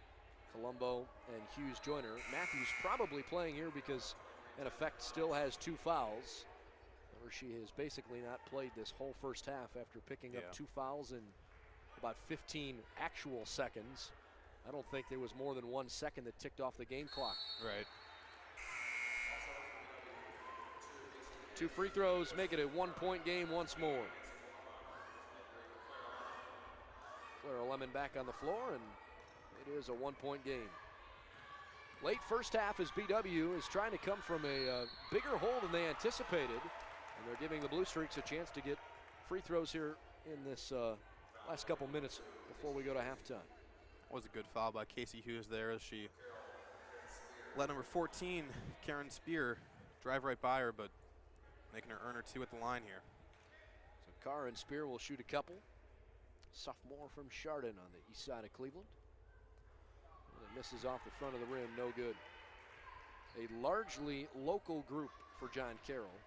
Colombo and Hughes Joyner. Matthews probably playing here because, in effect, still has 2 fouls. Or she has basically not played this whole first half after picking up 2 fouls in about 15 actual seconds. I don't think there was more than 1 second that ticked off the game clock. Right. 2 free throws make it a 1-point game once more. Clara Lemon back on the floor, and it is a 1-point game. Late first half as BW is trying to come from a bigger hole than they anticipated, and they're giving the Blue Streaks a chance to get free throws here in this last couple minutes before we go to halftime. Was a good foul by Casey Hughes there as she let number 14, Karen Spear, drive right by her, but making her earn her 2 at the line here. So Karen Spear will shoot a couple. Sophomore from Chardon on the east side of Cleveland. And it misses off the front of the rim, no good. A largely local group for John Carroll.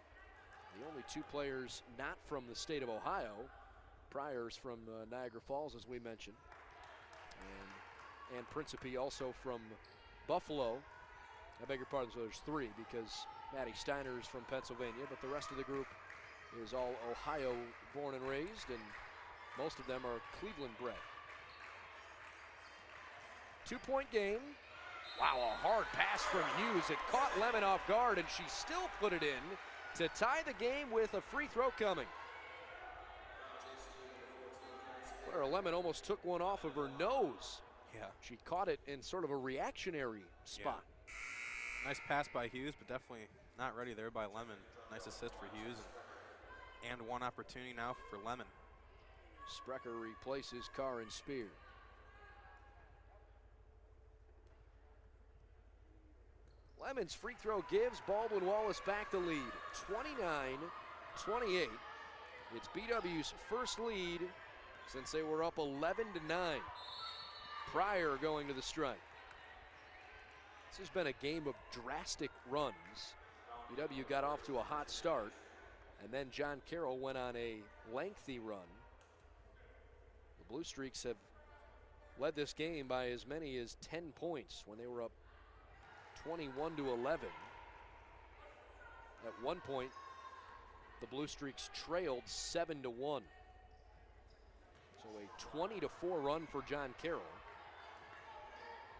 The only 2 players not from the state of Ohio. Pryor's from Niagara Falls, as we mentioned. And Principe also from Buffalo. I beg your pardon, so there's 3 because Maddie Steiner's from Pennsylvania, but the rest of the group is all Ohio born and raised, and most of them are Cleveland bred. 2-point game. Wow, a hard pass from Hughes. It caught Lemon off guard, and she still put it in to tie the game with a free throw coming. Clara Lemon almost took one off of her nose. Yeah. She caught it in sort of a reactionary spot. Yeah. Nice pass by Hughes, but definitely not ready there by Lemon. Nice assist for Hughes. And 1 opportunity now for Lemon. Sprecher replaces Karen Spear. Lemon's free throw gives Baldwin Wallace back the lead, 29-28. It's BW's first lead since they were up 11-9. Pryor going to the strike. This has been a game of drastic runs. BW got off to a hot start, and then John Carroll went on a lengthy run. The Blue Streaks have led this game by as many as 10 points when they were up 21-11. At one point, the Blue Streaks trailed 7-1. So a 20-4 run for John Carroll.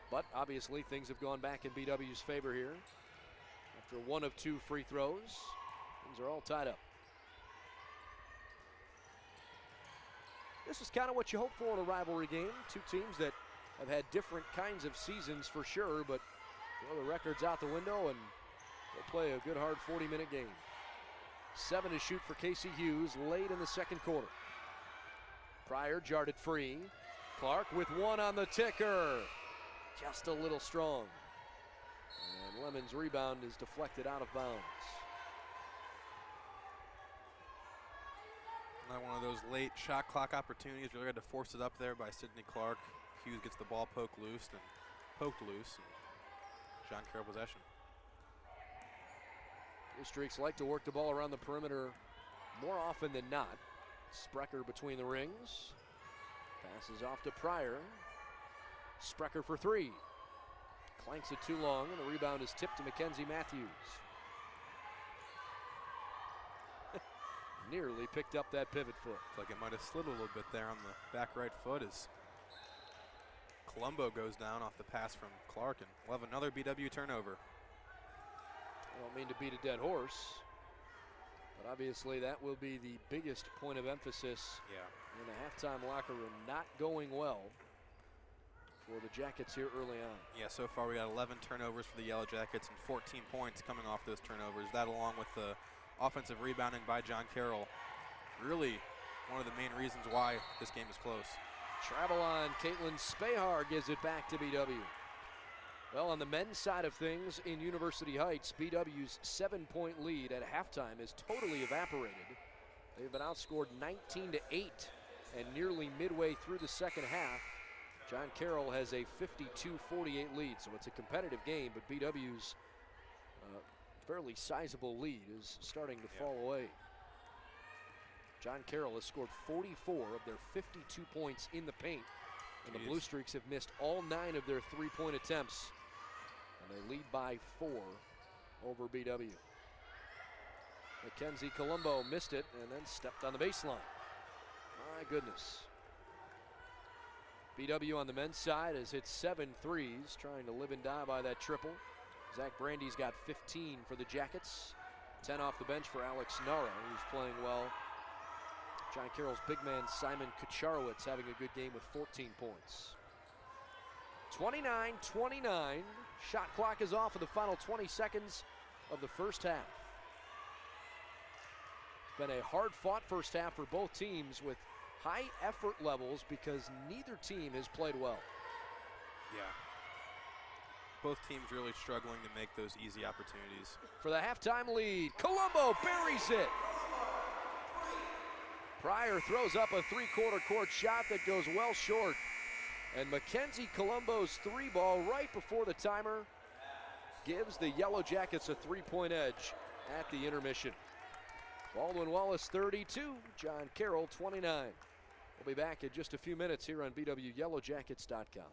But obviously things have gone back in BW's favor here. After 1 of 2 free throws, things are all tied up. This is kind of what you hope for in a rivalry game. 2 teams that have had different kinds of seasons for sure, but throw the records out the window and they'll play a good hard 40-minute game. 7 to shoot for Casey Hughes late in the second quarter. Pryor jarred it free. Clark with one on the ticker. Just a little strong. And Lemon's rebound is deflected out of bounds. Not one of those late shot clock opportunities. Really had to force it up there by Sidney Clark. Hughes gets the ball poked loose. And John Carroll possession. Blue Streaks like to work the ball around the perimeter more often than not. Sprecher between the rings. Passes off to Pryor. Sprecher for three. Clanks it too long, and the rebound is tipped to Mackenzie Matthews. Nearly picked up that pivot foot. It's like it might have slid a little bit there on the back right foot as Colombo goes down off the pass from Clark, and we'll have another BW turnover. I don't mean to beat a dead horse, but obviously that will be the biggest point of emphasis in the halftime locker room. Not going well for the Jackets here early on. Yeah, so far we got 11 turnovers for the Yellow Jackets and 14 points coming off those turnovers. That, along with the offensive rebounding by John Carroll, really one of the main reasons why this game is close. Travel on. Caitlin Spahar gives it back to BW. Well, on the men's side of things in University Heights, BW's 7-point lead at halftime is totally evaporated. They've been outscored 19-8, and nearly midway through the second half, John Carroll has a 52-48 lead, so it's a competitive game, but BW's fairly sizable lead is starting to fall away. John Carroll has scored 44 of their 52 points in the paint, and the Blue Streaks have missed all 9 of their three-point attempts, and they lead by 4 over BW. Mackenzie Colombo missed it and then stepped on the baseline. My goodness. BW on the men's side has hit 7 threes, trying to live and die by that triple. Zach Brandy's got 15 for the Jackets. 10 off the bench for Alex Nara, who's playing well. John Carroll's big man Simon Kucharowicz having a good game with 14 points. 29-29. Shot clock is off of the final 20 seconds of the first half. It's been a hard-fought first half for both teams with high effort levels because neither team has played well. Yeah. Both teams really struggling to make those easy opportunities. For the halftime lead, Colombo buries it. Pryor throws up a three-quarter court shot that goes well short. And Mackenzie Colombo's three ball right before the timer gives the Yellow Jackets a three-point edge at the intermission. Baldwin Wallace 32, John Carroll 29. We'll be back in just a few minutes here on BWYellowJackets.com.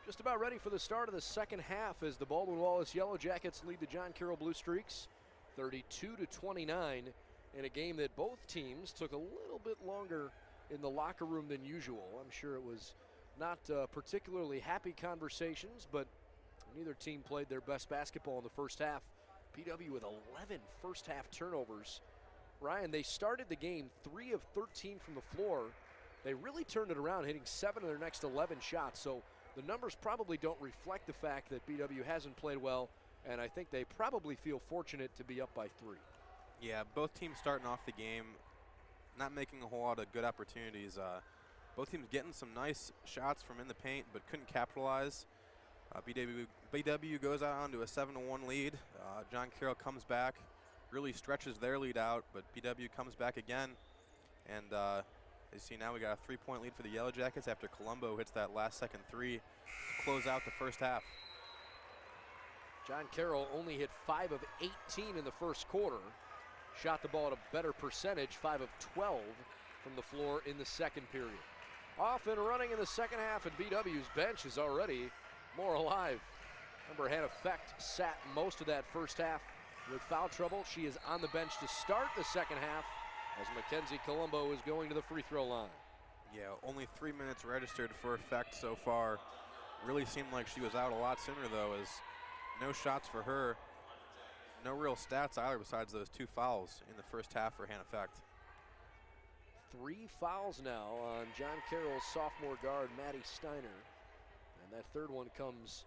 Just about ready for the start of the second half as the Baldwin Wallace Yellow Jackets lead the John Carroll Blue Streaks 32-29 in a game that both teams took a little bit longer in the locker room than usual. I'm sure it was not particularly happy conversations, but neither team played their best basketball in the first half. BW with 11 first half turnovers. Ryan, they started the game 3 of 13 from the floor. They really turned it around, hitting 7 of their next 11 shots. So the numbers probably don't reflect the fact that BW hasn't played well, and I think they probably feel fortunate to be up by 3. Yeah, both teams starting off the game, not making a whole lot of good opportunities. Both teams getting some nice shots from in the paint, but couldn't capitalize. BW goes out onto a 7-1 lead. John Carroll comes back, really stretches their lead out, but BW comes back again. And as you see now, we got a 3-point lead for the Yellow Jackets after Colombo hits that last second 3 to close out the first half. John Carroll only hit 5 of 18 in the first quarter. Shot the ball at a better percentage, 5 of 12 from the floor in the second period. Off and running in the second half, and BW's bench is already more alive. Remember, Hannah Fecht sat most of that first half with foul trouble. She is on the bench to start the second half as Mackenzie Colombo is going to the free throw line. Yeah, only 3 minutes registered for Fecht so far. Really seemed like she was out a lot sooner, though, as no shots for her. No real stats either besides those 2 fouls in the first half for Hannah Fecht. 3 fouls now on John Carroll's sophomore guard, Maddie Steiner. And that third one comes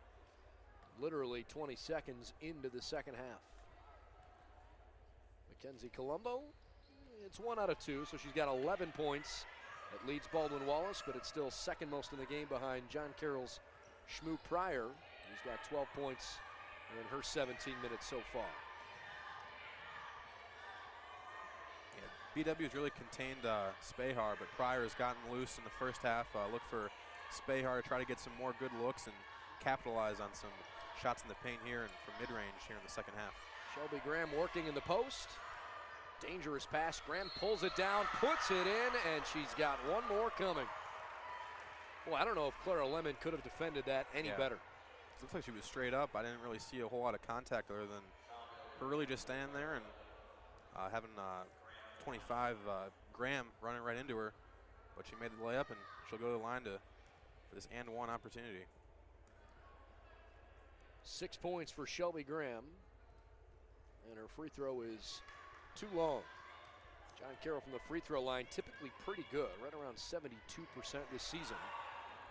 literally 20 seconds into the second half. Mackenzie Colombo, it's 1 out of 2, so she's got 11 points. That leads Baldwin Wallace, but it's still second most in the game behind John Carroll's Shmoo Pryor, who's got 12 points in her 17 minutes so far. BW's really contained Spahar, but Pryor has gotten loose in the first half. Look for Spahar to try to get some more good looks and capitalize on some shots in the paint here and from mid-range here in the second half. Shelby Graham working in the post. Dangerous pass. Graham pulls it down, puts it in, and she's got one more coming. Well, I don't know if Clara Lemon could have defended that any better. Looks like she was straight up. I didn't really see a whole lot of contact other than her really just standing there and having 25 Graham running right into her. But she made the layup, and she'll go to the line for this and one opportunity. 6 points for Shelby Graham, and her free throw is too long. John Carroll from the free throw line, typically pretty good, right around 72% this season.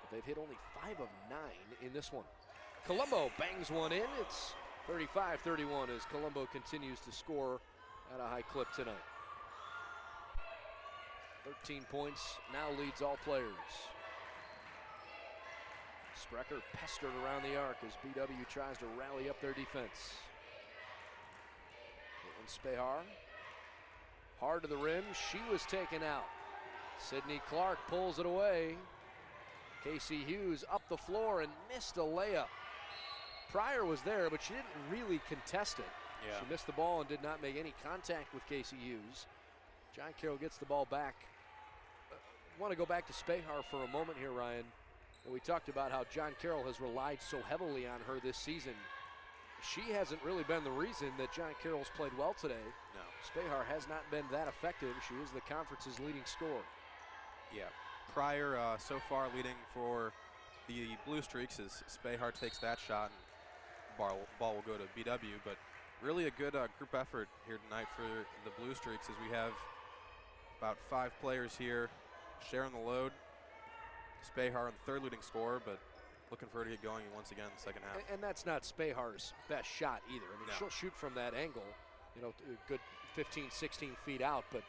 But they've hit only 5 of 9 in this one. Colombo bangs one in. It's 35-31 as Colombo continues to score at a high clip tonight. 13 points, now leads all players. Sprecher pestered around the arc as BW tries to rally up their defense. Caitlin Spahar, hard to the rim, she was taken out. Sydney Clark pulls it away. Casey Hughes up the floor and missed a layup. Pryor was there, but she didn't really contest it. Yeah. She missed the ball and did not make any contact with Casey Hughes. John Carroll gets the ball back. I want to go back to Spahar for a moment here, Ryan. We talked about how John Carroll has relied so heavily on her this season. She hasn't really been the reason that John Carroll's played well today. No. Spahar has not been that effective. She is the conference's leading scorer. Yeah. Pryor so far leading for the Blue Streaks as Spahar takes that shot and ball will go to BW. But really a good group effort here tonight for the Blue Streaks as we have about 5 players here sharing the load. Spahar, the third leading scorer, but looking for her to get going once again in the second half. And that's not Spahar's best shot either. I mean, she'll shoot from that angle, you know, a good 15, 16 feet out, but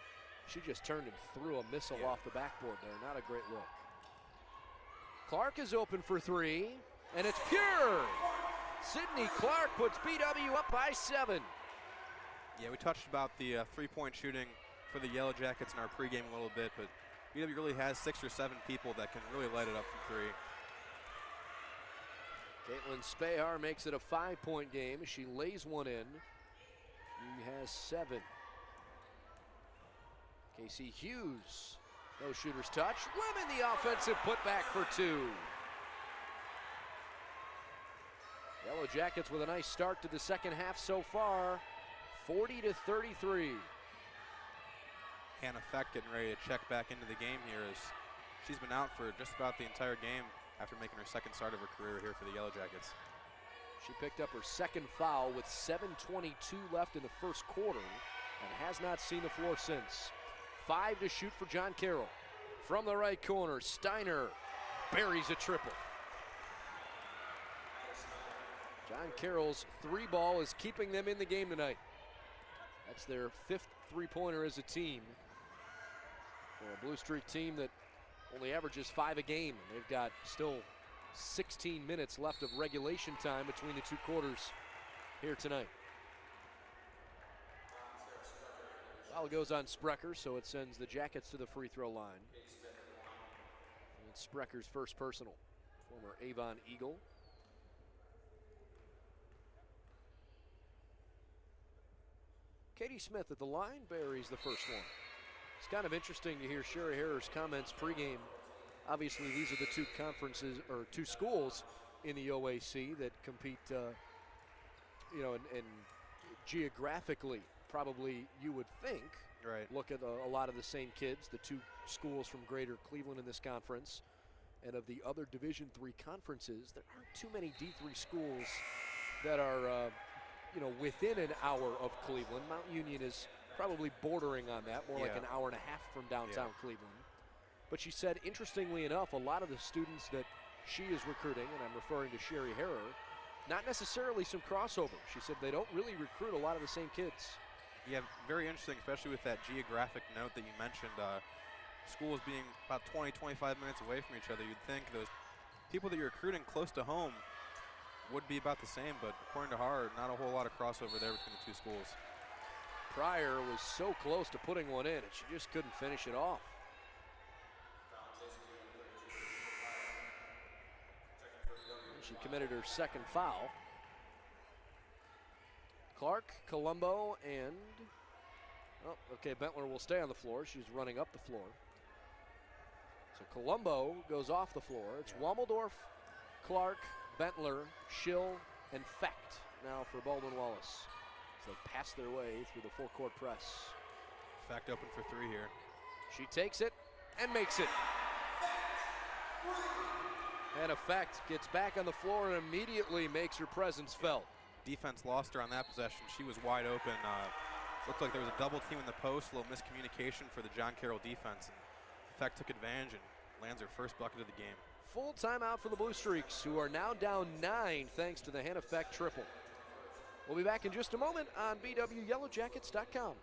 she just turned and threw a missile off the backboard there. Not a great look. Clark is open for 3, and it's pure. Sydney Clark puts BW up by 7. Yeah, we touched about the 3-point shooting for the Yellow Jackets in our pregame a little bit, but BW really has 6 or 7 people that can really light it up from 3. Caitlin Spahar makes it a 5-point game. She lays one in. She has 7. Casey Hughes, no shooter's touch. Lemon the offensive putback for 2. Yellow Jackets with a nice start to the second half so far, 40-33. Hannah Feck getting ready to check back into the game here as she's been out for just about the entire game after making her second start of her career here for the Yellow Jackets. She picked up her second foul with 7:22 left in the first quarter and has not seen the floor since. 5 to shoot for John Carroll. From the right corner, Steiner buries a triple. John Carroll's three ball is keeping them in the game tonight. That's their 5th three-pointer as a team. For a Blue Streak team that only averages 5 a game. They've got still 16 minutes left of regulation time between the two quarters here tonight. Foul goes on Sprecher, so it sends the Jackets to the free throw line. And Sprecher's first personal, former Avon Eagle. Katie Smith at the line buries the first one. It's kind of interesting to hear Sherry Harrer's comments pregame. Obviously, these are the two conferences or two schools in the OAC that compete, and geographically, probably you would think. Right. Look at a lot of the same kids, the two schools from Greater Cleveland in this conference, and of the other Division III conferences, there aren't too many D3 schools that are, within an hour of Cleveland. Mount Union is probably bordering on that, more like an hour and a half from downtown Cleveland. But she said, interestingly enough, a lot of the students that she is recruiting, and I'm referring to Sherry Harrer, not necessarily some crossover. She said they don't really recruit a lot of the same kids. Yeah, very interesting, especially with that geographic note that you mentioned. Schools being about 20, 25 minutes away from each other. You'd think those people that you're recruiting close to home would be about the same, but according to Harrer, not a whole lot of crossover there between the two schools. Pryor was so close to putting one in, and she just couldn't finish it off. She committed her second foul. Clark, Colombo, and Bentler will stay on the floor. She's running up the floor. So Colombo goes off the floor. It's Wommeldorf, Clark, Bentler, Schill, and Fecht now for Baldwin Wallace. So they pass their way through the full-court press. Fecht open for three here. She takes it and makes it. And Fecht gets back on the floor and immediately makes her presence felt. Defense lost her on that possession. She was wide open. Looked like there was a double team in the post, a little miscommunication for the John Carroll defense. And Fecht took advantage and lands her first bucket of the game. Full timeout for the Blue Streaks, who are now down 9 thanks to the Hannah Fecht triple. We'll be back in just a moment on BWYellowJackets.com.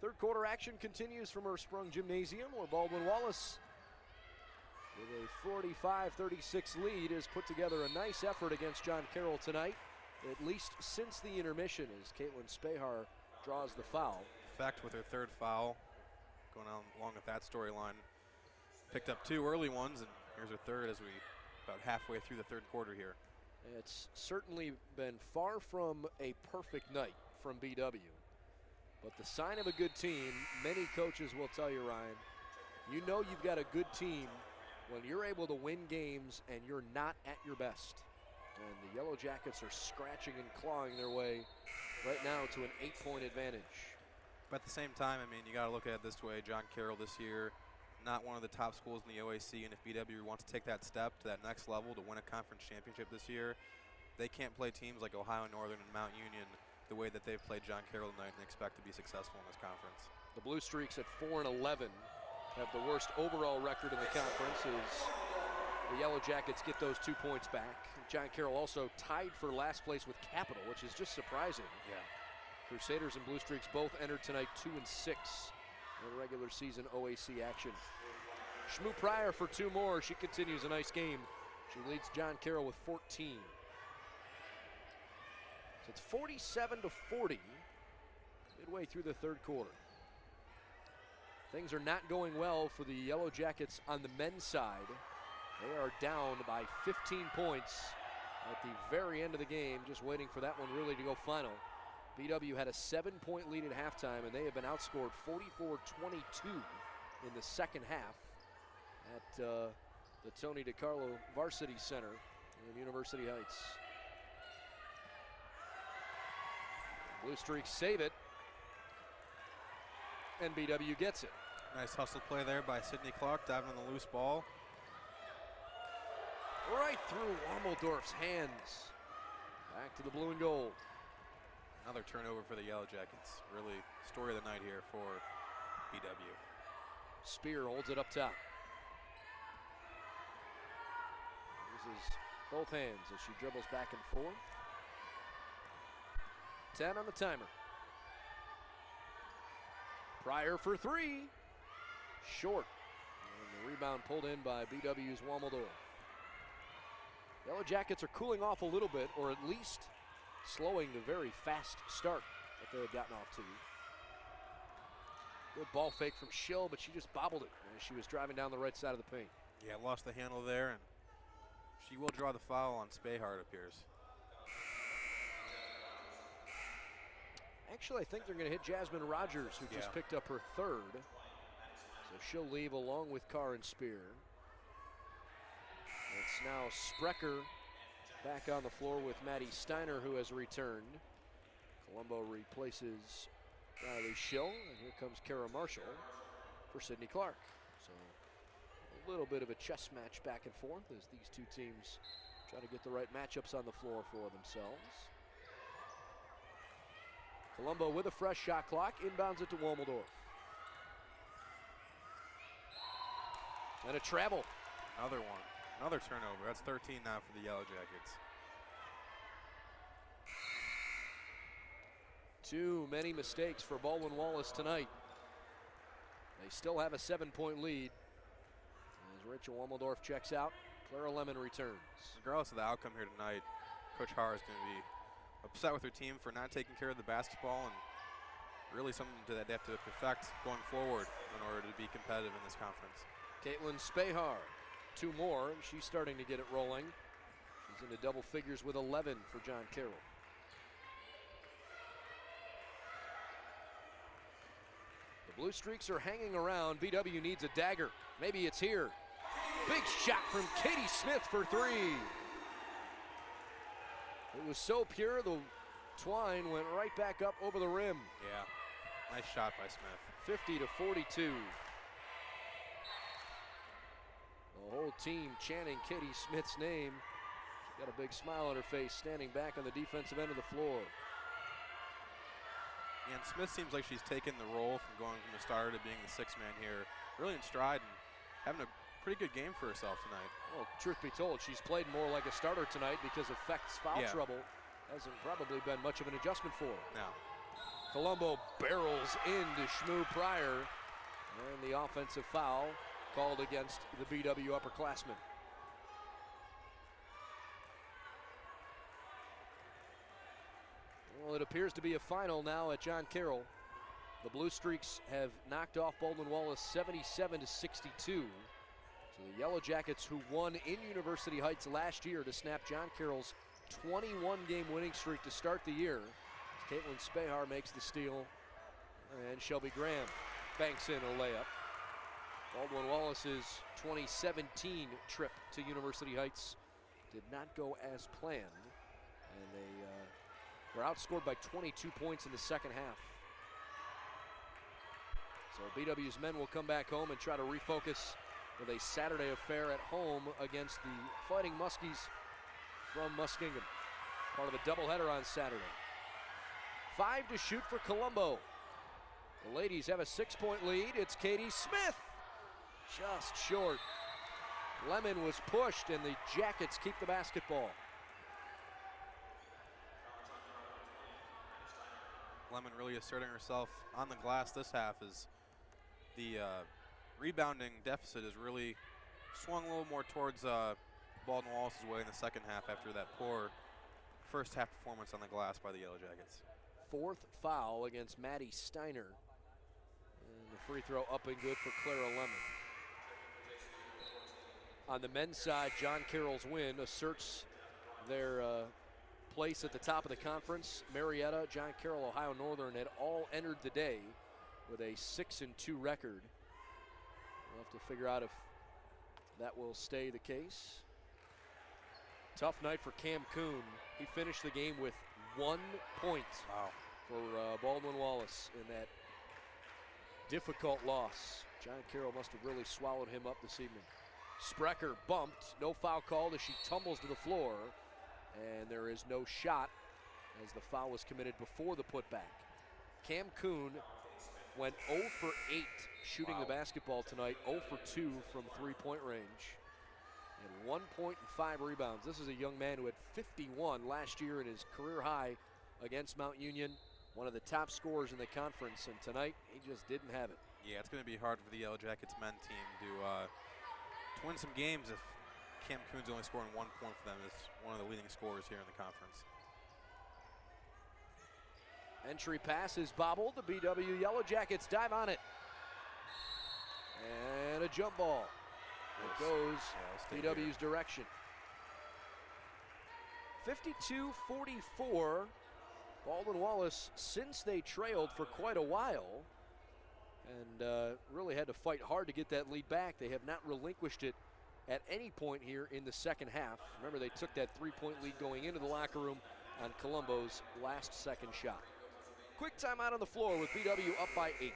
Third quarter action continues from Ursprung Gymnasium, where Baldwin Wallace, with a 45-36 lead, has put together a nice effort against John Carroll tonight, at least since the intermission, as Caitlin Spahar draws the foul. Fecht with her third foul, going on along with that storyline. Picked up 2 early ones, and here's her third as we about halfway through the third quarter here. It's certainly been far from a perfect night from BW. But the sign of a good team, many coaches will tell you, Ryan, you know you've got a good team when you're able to win games and you're not at your best. And the Yellow Jackets are scratching and clawing their way right now to an 8-point advantage. But at the same time, I mean, you got to look at it this way. John Carroll this year, not one of the top schools in the OAC, and if BW wants to take that step to that next level to win a conference championship this year, they can't play teams like Ohio Northern and Mount Union the way that they've played John Carroll tonight and expect to be successful in this conference. The Blue Streaks at 4-11 have the worst overall record in the conference as the Yellow Jackets get those 2 points back. John Carroll also tied for last place with Capital, which is just surprising. Yeah. Crusaders and Blue Streaks both entered tonight 2-6 in regular season OAC action. Shmoo Pryor for 2 more. She continues a nice game. She leads John Carroll with 14. So it's 47-40 midway through the third quarter. Things are not going well for the Yellow Jackets on the men's side. They are down by 15 points at the very end of the game, just waiting for that one really to go final. BW had a 7-point lead at halftime, and they have been outscored 44-22 in the second half at the Tony DiCarlo Varsity Center in University Heights. Blue Streaks save it, and BW gets it. Nice hustle play there by Sydney Clark, diving on the loose ball. Right through Wommeldorf's hands. Back to the blue and gold. Another turnover for the Yellow Jackets. Really story of the night here for BW. Spear holds it up top. Uses both hands as she dribbles back and forth. 10 on the timer. Pryor for 3. Short. And the rebound pulled in by BW's Wommeldorf. Yellow Jackets are cooling off a little bit, or at least slowing the very fast start that they had gotten off to. Good ball fake from Schill, but she just bobbled it as she was driving down the right side of the paint. Yeah, lost the handle there, and she will draw the foul on Spahar, it appears. Actually, I think they're going to hit Jasmine Rogers, who just picked up her third. So she'll leave along with Carr and Spear. It's now Sprecher back on the floor with Maddie Steiner, who has returned. Colombo replaces Riley Schill, and here comes Kara Marshall for Sydney Clark. So a little bit of a chess match back and forth as these two teams try to get the right matchups on the floor for themselves. Colombo with a fresh shot clock, inbounds it to Wommeldorf. And a travel. Another one. Another turnover. That's 13 now for the Yellow Jackets. Too many mistakes for Baldwin Wallace tonight. They still have a 7-point lead. As Rachel Wommeldorf checks out, Clara Lemon returns. Regardless of the outcome here tonight, Coach Harr is going to be upset with her team for not taking care of the basketball, and really something that they have to perfect going forward in order to be competitive in this conference. Caitlin Spahar, 2 more, and she's starting to get it rolling. She's into double figures with 11 for John Carroll. The Blue Streaks are hanging around. BW needs a dagger. Maybe it's here. Big shot from Katie Smith for 3. It was so pure, the twine went right back up over the rim. Yeah, nice shot by Smith. 50-42. The whole team chanting Katie Smith's name. She's got a big smile on her face, standing back on the defensive end of the floor. And Smith seems like she's taken the role from going from the starter to being the 6th man here, really in stride and having a pretty good game for herself tonight. Well, truth be told, she's played more like a starter tonight because of Fecht's foul trouble hasn't probably been much of an adjustment for her. No. Colombo barrels into Shmoo Pryor, and the offensive foul called against the BW upperclassmen. Well, it appears to be a final now at John Carroll. The Blue Streaks have knocked off Baldwin Wallace 77-62. So the Yellow Jackets, who won in University Heights last year to snap John Carroll's 21-game winning streak to start the year. Caitlin Spahar makes the steal, and Shelby Graham banks in a layup. Baldwin Wallace's 2017 trip to University Heights did not go as planned, and they were outscored by 22 points in the second half. So BW's men will come back home and try to refocus with a Saturday affair at home against the Fighting Muskies from Muskingum. Part of a doubleheader on Saturday. 5 to shoot for Colombo. The ladies have a 6-point lead. It's Katie Smith. Just short. Lemon was pushed, and the Jackets keep the basketball. Lemon really asserting herself on the glass this half as the rebounding deficit has really swung a little more towards Baldwin Wallace's way in the second half after that poor first half performance on the glass by the Yellow Jackets. 4th foul against Maddie Steiner. And the free throw up and good for Clara Lemon. On the men's side, John Carroll's win asserts their place at the top of the conference. Marietta, John Carroll, Ohio Northern had all entered the day with a 6-2 record. We'll have to figure out if that will stay the case. Tough night for Cam Kuhn. He finished the game with 1 point. Wow. For Baldwin Wallace in that difficult loss. John Carroll must have really swallowed him up this evening. Sprecher bumped, no foul called as she tumbles to the floor, and there is no shot as the foul was committed before the putback. Cam Kuhn went 0 for 8 shooting the basketball tonight, 0 for 2 from 3-point range, and 1 point and 5 rebounds. This is a young man who had 51 last year in his career high against Mount Union, one of the top scorers in the conference, and tonight he just didn't have it. Yeah, it's going to be hard for the Yellow Jackets men team to win some games if Cam Kuhn's only scoring 1 point for them as one of the leading scorers here in the conference. Entry pass is bobbled. The BW Yellow Jackets dive on it. And a jump ball. It goes BW's direction. 52-44. Baldwin Wallace, since they trailed for quite a while and really had to fight hard to get that lead back, they have not relinquished it at any point here in the second half. Remember, they took that 3-point lead going into the locker room on Colombo's last second shot. Quick timeout on the floor with BW up by 8.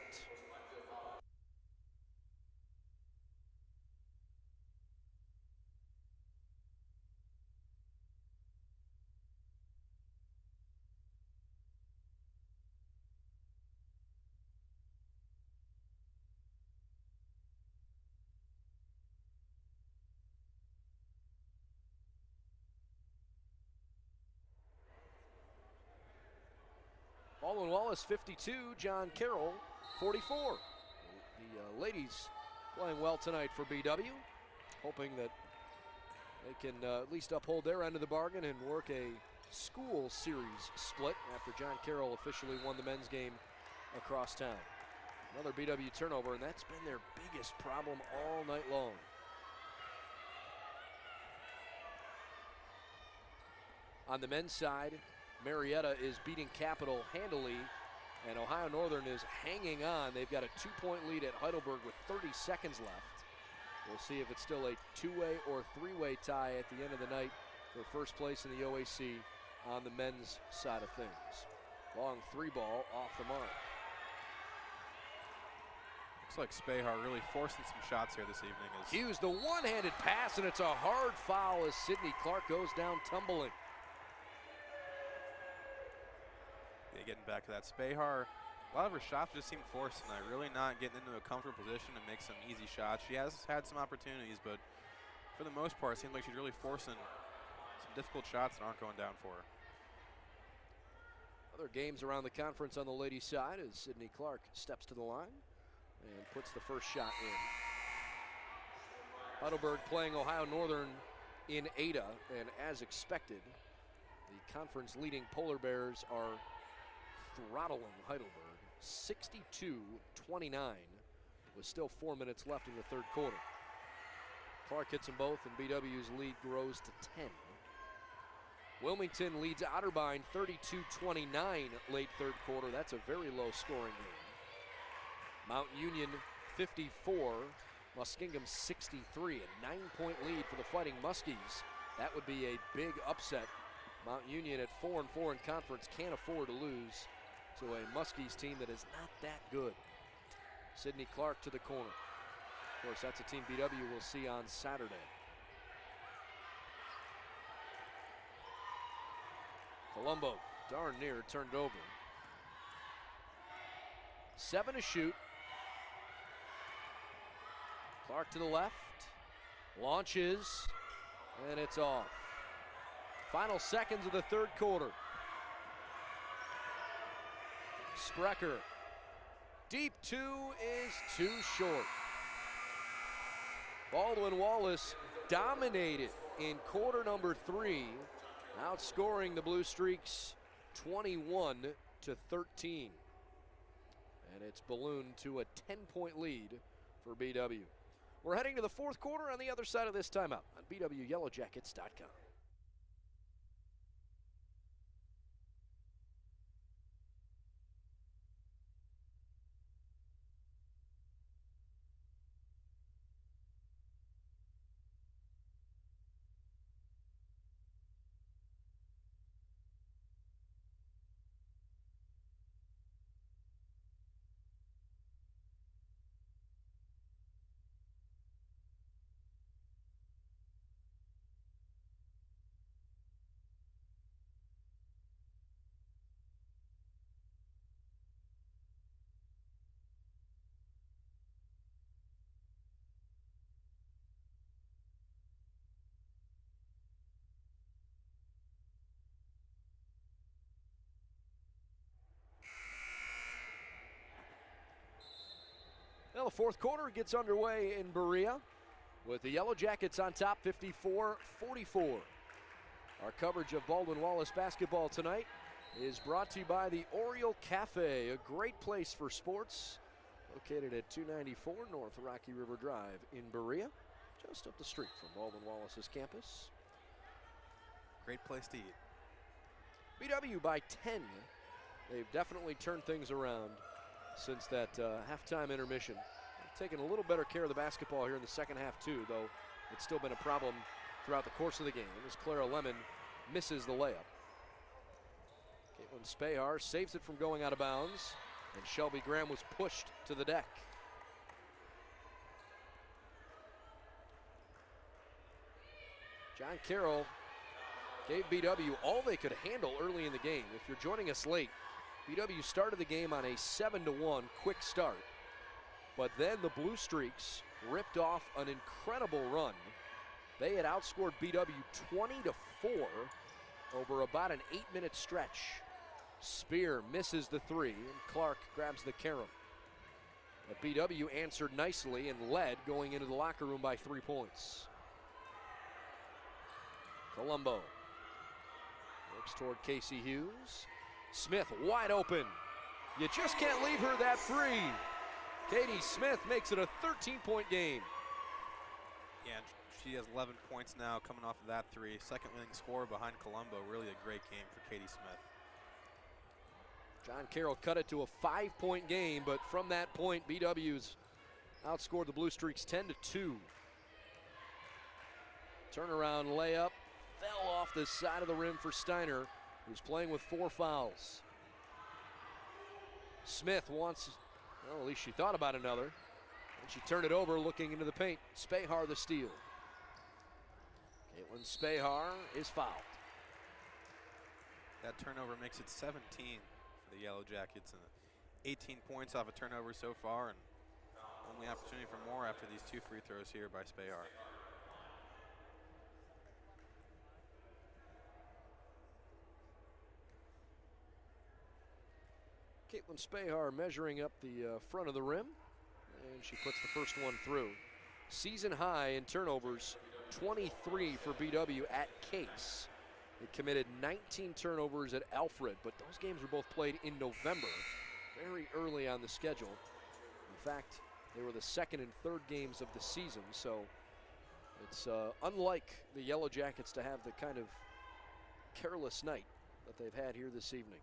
Baldwin Wallace 52, John Carroll 44. The ladies playing well tonight for BW, hoping that they can at least uphold their end of the bargain and work a school series split after John Carroll officially won the men's game across town. Another BW turnover, and that's been their biggest problem all night long. On the men's side, Marietta is beating Capital handily, and Ohio Northern is hanging on. They've got a 2-point lead at Heidelberg with 30 seconds left. We'll see if it's still a 2-way or 3-way tie at the end of the night for first place in the OAC on the men's side of things. Long 3-ball off the mark. Looks like Spahar really forcing some shots here this evening. Hughes, the one-handed pass, and it's a hard foul as Sydney Clark goes down tumbling. Getting back to that, Spahar, a lot of her shots just seem forced tonight, really not getting into a comfortable position to make some easy shots. She has had some opportunities, but for the most part, it seems like she's really forcing some difficult shots that aren't going down for her. Other games around the conference on the ladies' side as Sydney Clark steps to the line and puts the first shot in. Heidelberg playing Ohio Northern in Ada, and as expected, the conference leading Polar Bears are throttling Heidelberg 62-29 with still 4 minutes left in the third quarter. Clark hits them both, and BW's lead grows to 10. Wilmington leads Otterbein 32-29 late third quarter. That's a very low scoring game. Mount Union 54, Muskingum 63, a 9-point lead for the Fighting Muskies. That would be a big upset. Mount Union at 4-4 in conference can't afford to lose to a Muskies team that is not that good. Sydney Clark to the corner. Of course, that's a team BW will see on Saturday. Colombo, darn near, turned over. 7 to shoot. Clark to the left. Launches. And it's off. Final seconds of the third quarter. Sprecher. Deep 2 is too short. Baldwin Wallace dominated in quarter number 3, outscoring the Blue Streaks 21 to 13. And it's ballooned to a 10-point lead for BW. We're heading to the fourth quarter on the other side of this timeout on BWYellowJackets.com. Well, the fourth quarter gets underway in Berea with the Yellow Jackets on top 54-44. Our coverage of Baldwin Wallace basketball tonight is brought to you by the Oriole Cafe, a great place for sports, located at 294 North Rocky River Drive in Berea, just up the street from Baldwin Wallace's campus. Great place to eat. BW by 10. They've definitely turned things around since that halftime intermission. They've taken a little better care of the basketball here in the second half too, though it's still been a problem throughout the course of the game as Clara Lemon misses the layup. Caitlin Spahar saves it from going out of bounds, and Shelby Graham was pushed to the deck. John Carroll gave BW all they could handle early in the game. If you're joining us late, BW started the game on a 7-1 quick start, but then the Blue Streaks ripped off an incredible run. They had outscored BW 20-4 over about an 8-minute stretch. Spear misses the 3, and Clark grabs the carom. But BW answered nicely and led going into the locker room by 3 points. Colombo works toward Casey Hughes. Smith wide open. You just can't leave her that free. Katie Smith makes it a 13-point game. Yeah, she has 11 points now coming off of that 3. Second leading scorer behind Colombo. Really a great game for Katie Smith. John Carroll cut it to a 5-point game, but from that point, BW's outscored the Blue Streaks 10-2. Turnaround layup fell off the side of the rim for Steiner, who's playing with 4 fouls. Smith wants, well, at least she thought about another, and she turned it over looking into the paint. Spahar the steal. Caitlin Spahar is fouled. That turnover makes it 17 for the Yellow Jackets, and 18 points off a turnover so far, and only opportunity for more after these 2 free throws here by Spahar. Caitlin Spahar measuring up the front of the rim, and she puts the first one through. Season high in turnovers, 23 for BW at Case. It committed 19 turnovers at Alfred, but those games were both played in November, very early on the schedule. In fact, they were the second and third games of the season, so it's unlike the Yellow Jackets to have the kind of careless night that they've had here this evening.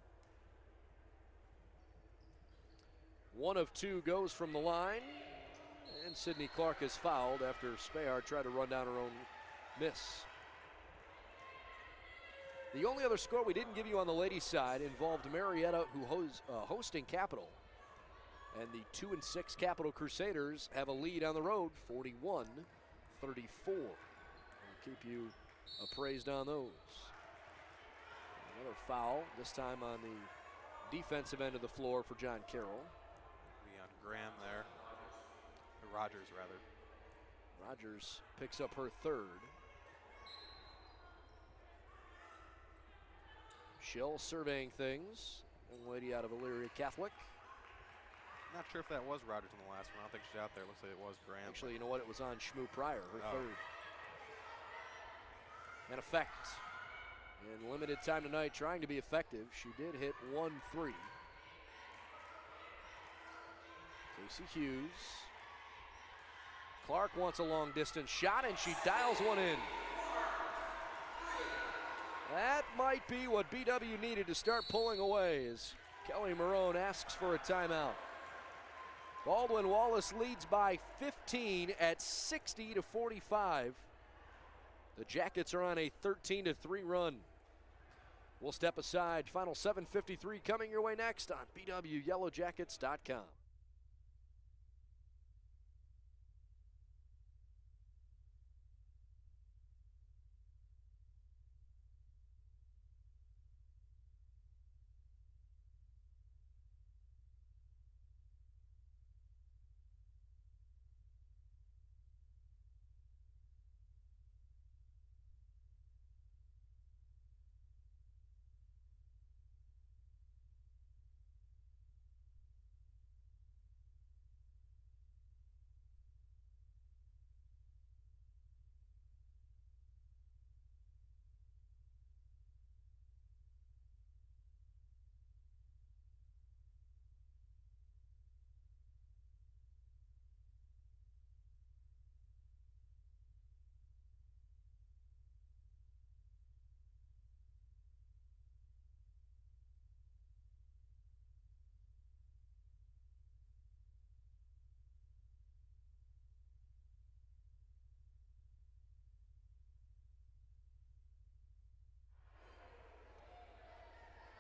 1 of 2 goes from the line, and Sydney Clark is fouled after Spahar tried to run down her own miss. The only other score we didn't give you on the ladies' side involved Marietta, who hosting Capital. And the 2-6 Capital Crusaders have a lead on the road, 41-34. We'll keep you appraised on those. Another foul, this time on the defensive end of the floor for John Carroll. Leon Graham there. Rogers, rather. Rogers picks up her third. Schill surveying things. Young lady out of Elyria Catholic. Not sure if that was Rogers in the last one. I don't think she's out there. Looks like it was Graham. Actually, you know what? It was on Shmoo Pryor, her third. And effect. In limited time tonight, trying to be effective. She did hit 1-3. Casey Hughes. Clark wants a long distance shot, and she dials one in. That might be what BW needed to start pulling away as Kelly Marone asks for a timeout. Baldwin Wallace leads by 15 at 60-45. The Jackets are on a 13-3 run. We'll step aside. Final 7:53 coming your way next on BWYellowJackets.com.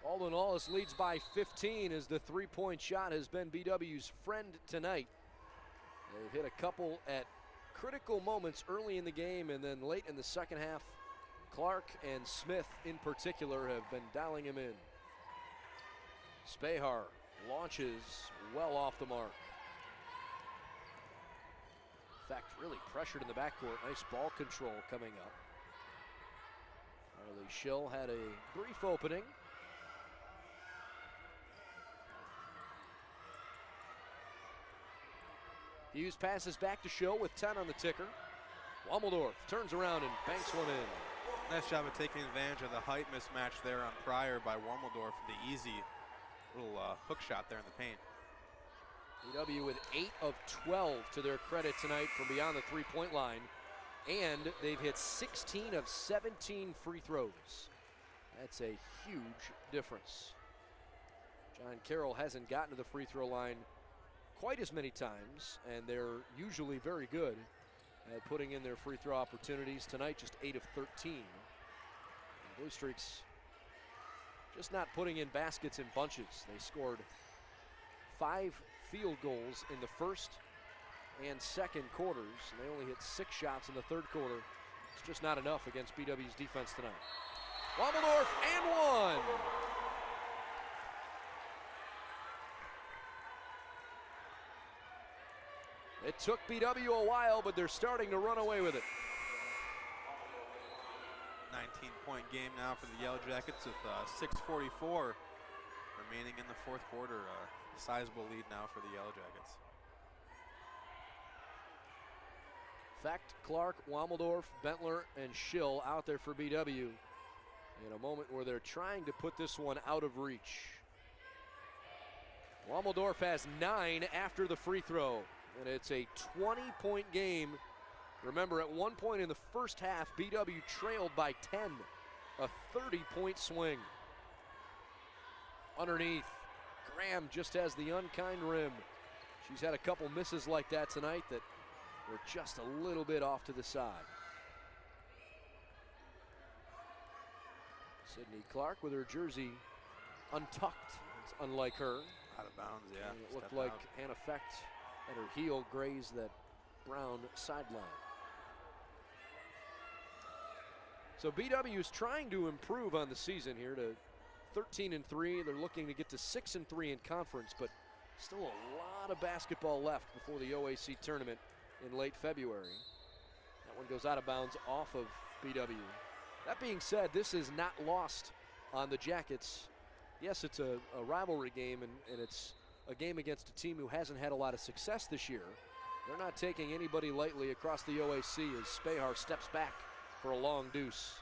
Baldwin Wallace leads by 15 as the three-point shot has been BW's friend tonight. They've hit a couple at critical moments early in the game, and then late in the second half, Clark and Smith in particular have been dialing him in. Spahar launches well off the mark. In fact, really pressured in the backcourt. Nice ball control coming up. Riley Schill had a brief opening. Hughes passes back to Schill with 10 on the ticker. Wommeldorf turns around and banks one in. Nice job of taking advantage of the height mismatch there on Pryor by Wommeldorf. The easy little hook shot there in the paint. BW with 8 of 12 to their credit tonight from beyond the three-point line. And they've hit 16 of 17 free throws. That's a huge difference. John Carroll hasn't gotten to the free throw line quite as many times, and they're usually very good at putting in their free throw opportunities. Tonight, just 8 of 13. And Blue Streaks just not putting in baskets in bunches. They scored 5 field goals in the first and second quarters, and they only hit 6 shots in the third quarter. It's just not enough against BW's defense tonight. Wommeldorf and one. It took BW a while, but they're starting to run away with it. 19-point game now for the Yellow Jackets with 6:44 remaining in the fourth quarter. A sizable lead now for the Yellow Jackets. Fact, Clark, Wommeldorf, Bentler, and Schill out there for BW in a moment where they're trying to put this one out of reach. Wommeldorf has 9 after the free throw, and it's a 20-point game. Remember, at one point in the first half, BW trailed by 10, a 30-point swing. Underneath, Graham just has the unkind rim. She's had a couple misses like that tonight that were just a little bit off to the side. Sydney Clark with her jersey untucked. It's unlike her. Out of bounds, yeah. And it looked like Hannah Fecht at her heel grazed that brown sideline. So BW is trying to improve on the season here to 13-3. They're looking to get to 6-3 in conference, but still a lot of basketball left before the OAC tournament in late February. That one goes out of bounds off of BW. That being said, this is not lost on the Jackets. Yes, it's a rivalry game, and it's a game against a team who hasn't had a lot of success this year. They're not taking anybody lightly across the OAC as Spahar steps back for a long deuce.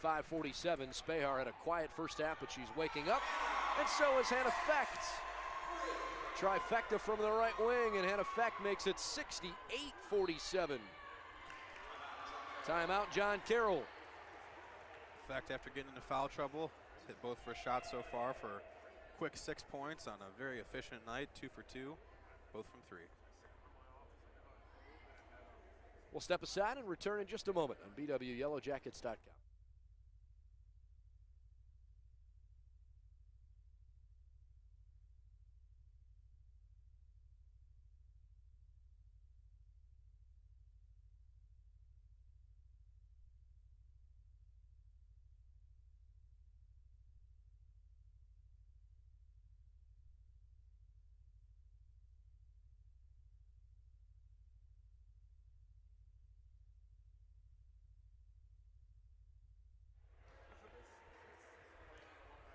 (65-47). Spahar had a quiet first half, but she's waking up, and so is Hannah Fecht. Trifecta from the right wing, and Hannah Fecht makes it 68-47. Timeout, John Carroll. Fecht, after getting into foul trouble, hit both first shots so far for quick 6 points on a very efficient night, 2 for 2, both from 3. We'll step aside and return in just a moment on BWYellowJackets.com.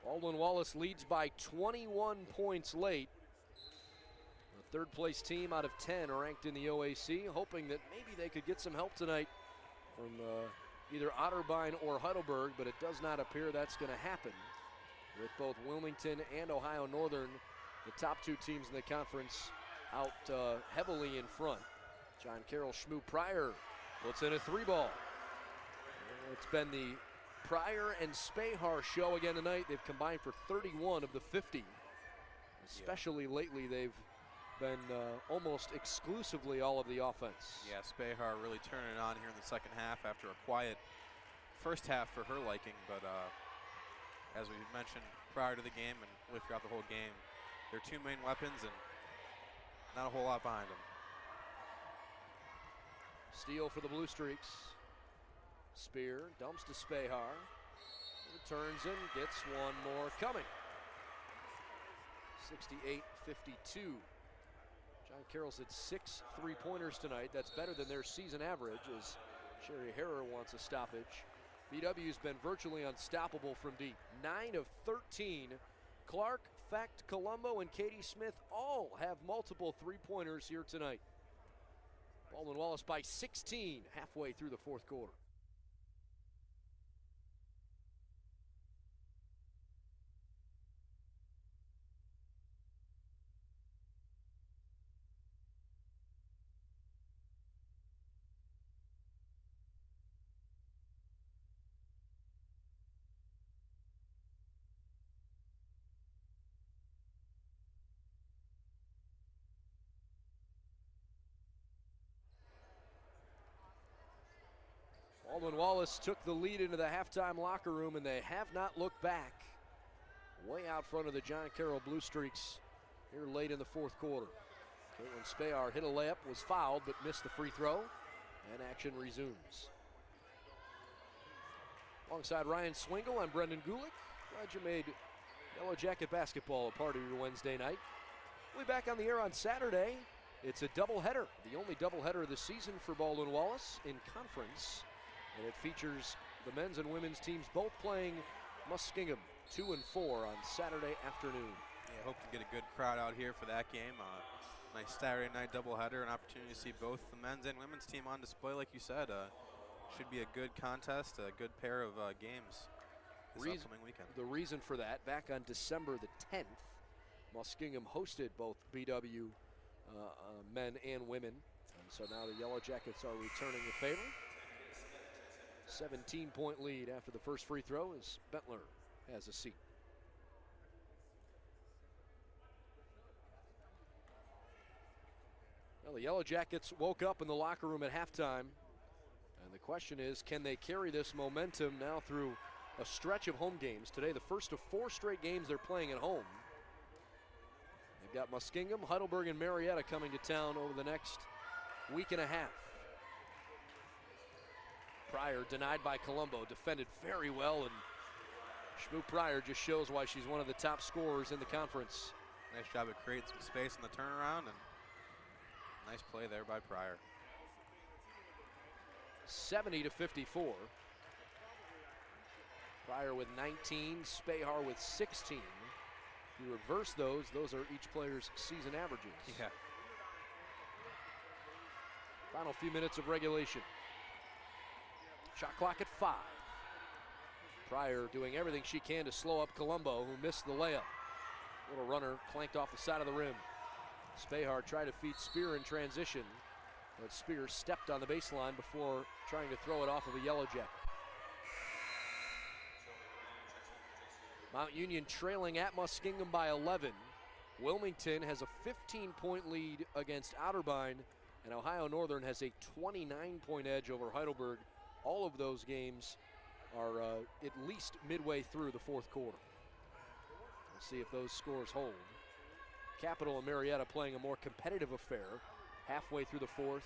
Baldwin Wallace leads by 21 points late. The third place team out of 10 are ranked in the OAC, hoping that maybe they could get some help tonight from either Otterbein or Heidelberg, but it does not appear that's going to happen. With both Wilmington and Ohio Northern, the top 2 teams in the conference, out heavily in front. John Carroll Schmoo Pryor puts in a 3-ball. It's been the Pryor and Spahar show again tonight. They've combined for 31 of the 50. Especially lately, they've been almost exclusively all of the offense. Yeah, Spahar really turning it on here in the second half after a quiet first half for her liking. But as we mentioned prior to the game and really throughout the whole game, their 2 main weapons and not a whole lot behind them. Steal for the Blue Streaks. Spear dumps to Spahar. Returns and gets one more coming. 68-52. John Carroll's hit 6 3-pointers tonight. That's better than their season average as Sherry Harrer wants a stoppage. BW's been virtually unstoppable from deep. 9 of 13. Clark, Fecht, Colombo, and Katie Smith all have multiple 3-pointers here tonight. Baldwin Wallace by 16 halfway through the fourth quarter. Baldwin Wallace took the lead into the halftime locker room, and they have not looked back. Way out front of the John Carroll Blue Streaks here late in the fourth quarter. Caitlin Spahar hit a layup, was fouled, but missed the free throw, and action resumes. Alongside Ryan Swingle, I'm Brendan Gulick. Glad you made Yellow Jacket basketball a part of your Wednesday night. We'll be back on the air on Saturday. It's a doubleheader, the only doubleheader of the season for Baldwin Wallace in conference. And it features the men's and women's teams both playing Muskingum 2 and 4 on Saturday afternoon. Yeah, hope to get a good crowd out here for that game. Nice Saturday night doubleheader, an opportunity to see both the men's and women's team on display, like you said. Should be a good contest, a good pair of games this upcoming weekend. The reason for that, back on December the 10th, Muskingum hosted both BW men and women. And so now the Yellow Jackets are returning the favor. 17-point lead after the first free throw as Bentler has a seat. Well, the Yellow Jackets woke up in the locker room at halftime, and the Question is, can they carry this momentum now through a stretch of home games? Today, the first of 4 straight games they're playing at home. They've got Muskingum, Heidelberg, and Marietta coming to town over the next week and a half. Pryor denied by Colombo, defended very well, and Shmoo Pryor just shows why she's one of the top scorers in the conference. Nice job at creating some space in the turnaround, and nice play there by Pryor. 70-54. Pryor with 19, Spahar with 16. If you reverse those are each player's season averages. Yeah. Final few minutes of regulation. Shot clock at 5. Pryor doing everything she can to slow up Colombo, who missed the layup. Little runner clanked off the side of the rim. Spahar tried to feed Spear in transition, but Spear stepped on the baseline before trying to throw it off of a Yellow Jacket. Mount Union trailing at Muskingum by 11. Wilmington has a 15-point lead against Otterbein, and Ohio Northern has a 29-point edge over Heidelberg. All of those games are at least midway through the fourth quarter. We'll see if those scores hold. Capital and Marietta playing a more competitive affair. Halfway through the fourth,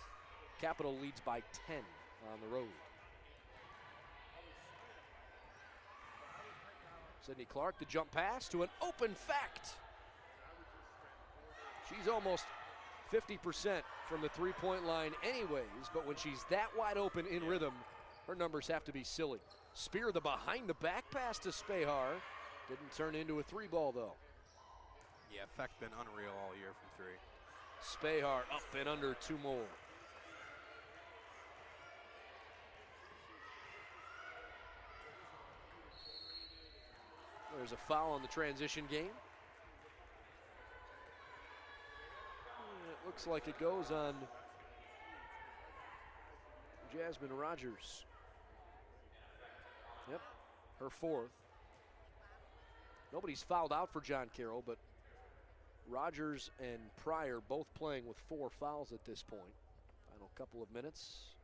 Capital leads by 10 on the road. Sydney Clark, the jump pass to an open Fact. She's almost 50% from the three-point line anyways, but when she's that wide open in rhythm, her numbers have to be silly. Spear, the behind-the-back pass to Spahar. Didn't turn into a 3-ball, though. Yeah, Fact been unreal all year from 3. Spahar up and under 2 more. There's a foul on the transition game. It looks like it goes on Jasmine Rogers. Yep, her 4th. Nobody's fouled out for John Carroll, but Rogers and Pryor both playing with 4 fouls at this point. Final couple of minutes.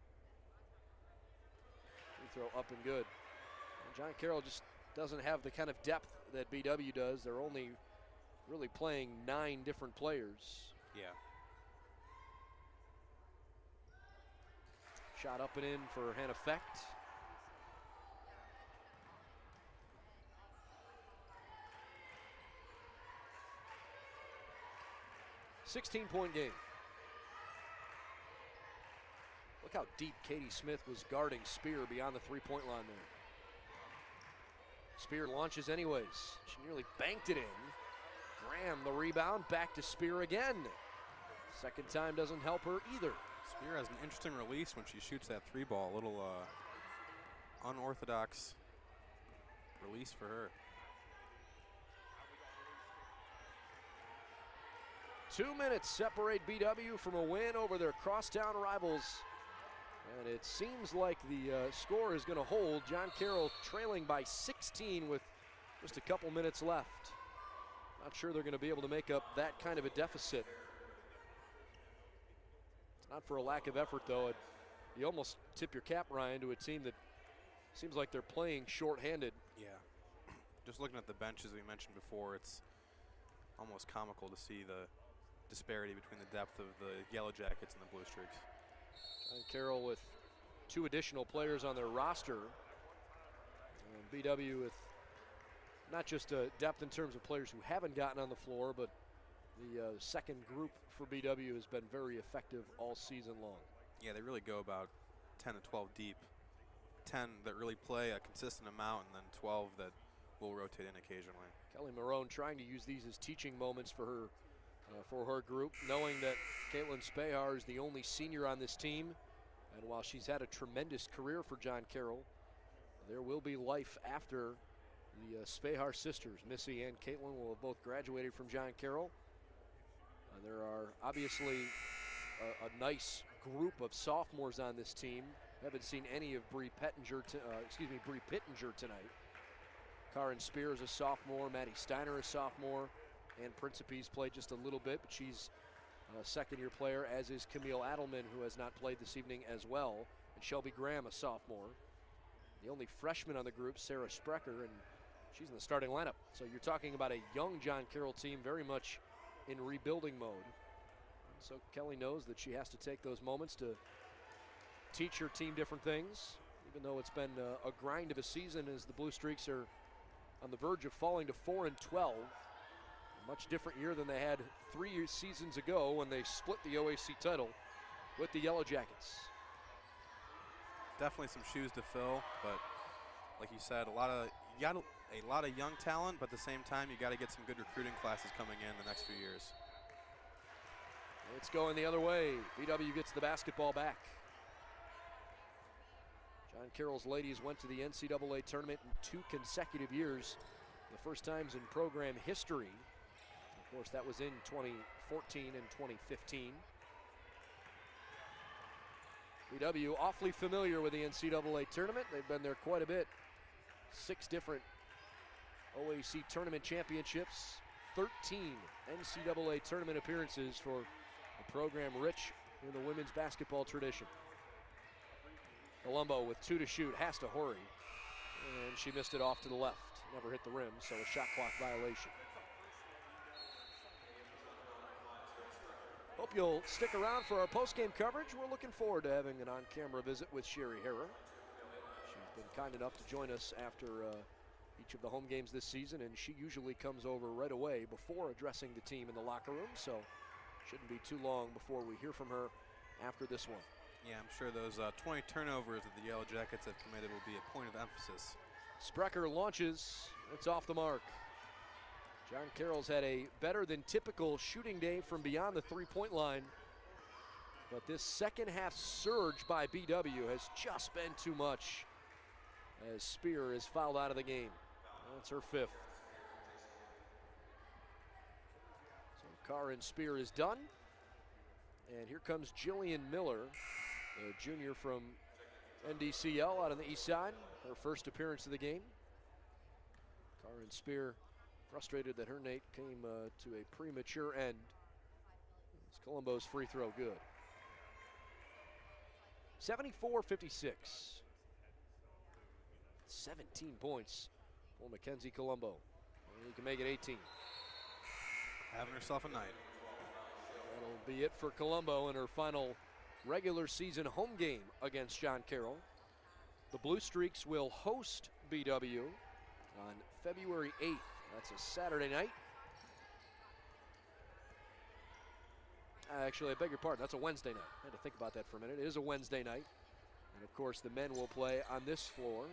Free throw up and good. And John Carroll just doesn't have the kind of depth that BW does. They're only really playing 9 different players. Yeah. Shot up and in for Hannah Fecht. $16-point game. Look how deep Katie Smith was guarding Spear beyond the 3-point line there. Spear launches anyways. She nearly banked it in. Graham the rebound, back to Spear again. Second time doesn't help her either. Spear has an interesting release when she shoots that 3-ball. A little unorthodox release for her. 2 minutes separate BW from a win over their crosstown rivals. And it seems like the score is going to hold. John Carroll trailing by 16 with just a couple minutes left. Not sure they're going to be able to make up that kind of a deficit. It's not for a lack of effort, though. You almost tip your cap, Ryan, to a team that seems like they're playing shorthanded. Yeah. Just looking at the bench, as we mentioned before, it's almost comical to see the disparity between the depth of the Yellow Jackets and the Blue Streaks. John Carroll with 2 additional players on their roster. And BW with not just depth in terms of players who haven't gotten on the floor, but the second group for BW has been very effective all season long. Yeah, they really go about 10 to 12 deep. 10 that really play a consistent amount, and then 12 that will rotate in occasionally. Kelly Marone trying to use these as teaching moments for her group, knowing that Caitlin Spahar is the only senior on this team. And while she's had a tremendous career for John Carroll, there will be life after the Spahar sisters. Missy and Caitlin will have both graduated from John Carroll. There are obviously a nice group of sophomores on this team. Haven't seen any of Bree Pittenger tonight. Karin Spear is a sophomore. Maddie Steiner is a sophomore. And Principe's played just a little bit, but she's a second-year player, as is Camille Adelman, who has not played this evening as well. and Shelby Graham, a sophomore. The only freshman on the group, Sarah Sprecher, and she's in the starting lineup. So you're talking about a young John Carroll team very much in rebuilding mode. And so Kelly knows that she has to take those moments to teach her team different things, even though it's been a grind of a season as the Blue Streaks are on the verge of falling to 4-12. A much different year than they had 3 seasons ago when they split the OAC title with the Yellow Jackets. Definitely some shoes to fill, but like you said, you got a lot of young talent, but at the same time, you got to get some good recruiting classes coming in the next few years. It's going the other way. BW gets the basketball back. John Carroll's ladies went to the NCAA tournament in 2 consecutive years, the first times in program history. Of course, that was in 2014 and 2015. BW awfully familiar with the NCAA tournament. They've been there quite a bit. 6 different OAC tournament championships, 13 NCAA tournament appearances for a program rich in the women's basketball tradition. Colombo with 2 to shoot, has to hurry, and she missed it off to the left. Never hit the rim, so a shot clock violation. Hope you'll stick around for our post-game coverage. We're looking forward to having an on-camera visit with Sherry Harrer. She's been kind enough to join us after each of the home games this season, and she usually comes over right away before addressing the team in the locker room, so shouldn't be too long before we hear from her after this one. Yeah, I'm sure those 20 turnovers that the Yellow Jackets have committed will be a point of emphasis. Sprecher launches. It's off the mark. John Carroll's had a better than typical shooting day from beyond the three-point line, but this second half surge by BW has just been too much as Spear is fouled out of the game. That's her 5th. So Karin Spear is done. And here comes Jillian Miller, a junior from NDCL out on the east side. Her first appearance of the game. Karin Spear frustrated that her Nate came to a premature end. It's Colombo's free throw good. 74-56. 17 points for Mackenzie Colombo. And he can make it 18. Having herself a night. That'll be it for Colombo in her final regular season home game against John Carroll. The Blue Streaks will host BW on February 8th. That's a Saturday night. Actually, I beg your pardon, that's a Wednesday night. I had to think about that for a minute. It is a Wednesday night. And of course, the men will play on this floor.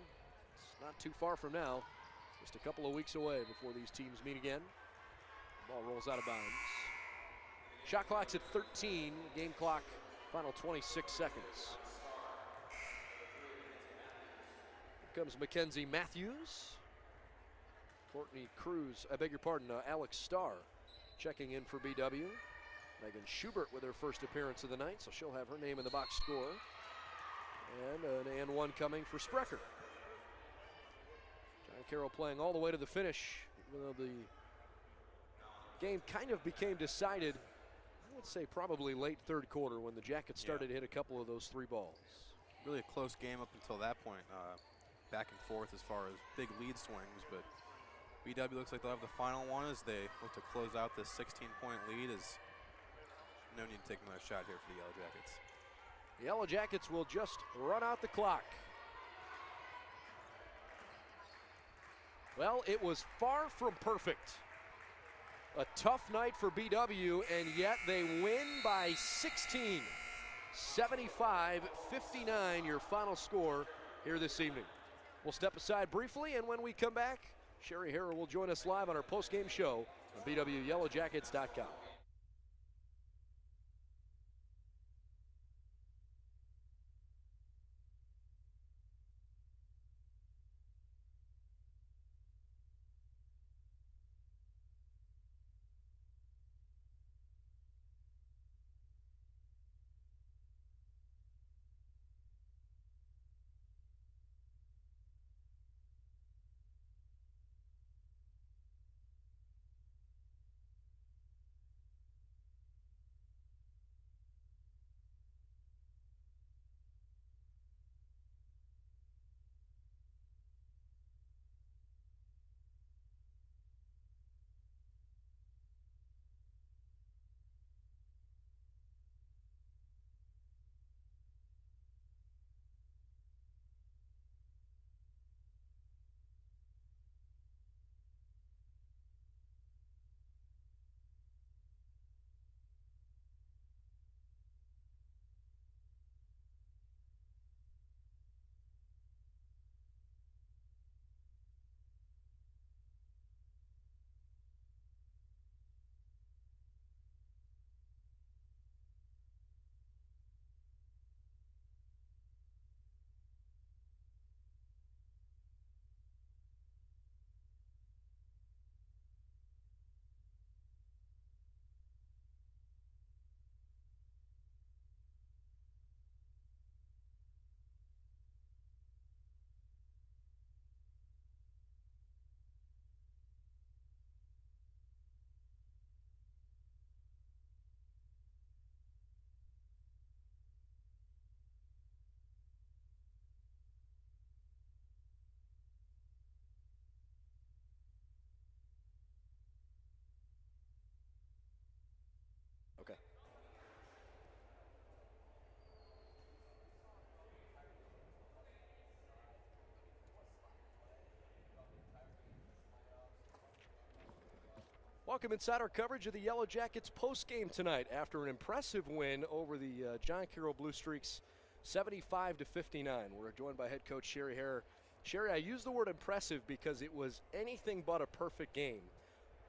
It's not too far from now, just a couple of weeks away before these teams meet again. Ball rolls out of bounds. Shot clock's at 13, game clock, final 26 seconds. Here comes Mackenzie Matthews. Courtney Cruz, I beg your pardon, Alex Starr checking in for BW. Megan Schubert with her first appearance of the night, so she'll have her name in the box score. And an and one coming for Sprecher. John Carroll playing all the way to the finish, even though the game kind of became decided, I would say probably late third quarter when the Jackets started to hit a couple of those 3 balls. Really a close game up until that point, back and forth as far as big lead swings, but BW looks like they'll have the final one as they look to close out this 16-point lead. Is no need to take another shot here for the Yellow Jackets. The Yellow Jackets will just run out the clock. Well, it was far from perfect. A tough night for BW, and yet they win by 16. 75-59, your final score here this evening. We'll step aside briefly, and when we come back, Sherry Harrer will join us live on our post-game show on BWYellowJackets.com. Welcome inside our coverage of the Yellow Jackets postgame tonight after an impressive win over the John Carroll Blue Streaks, 75-59. We're joined by head coach Sherry Harrer. Sherry, I use the word impressive because it was anything but a perfect game.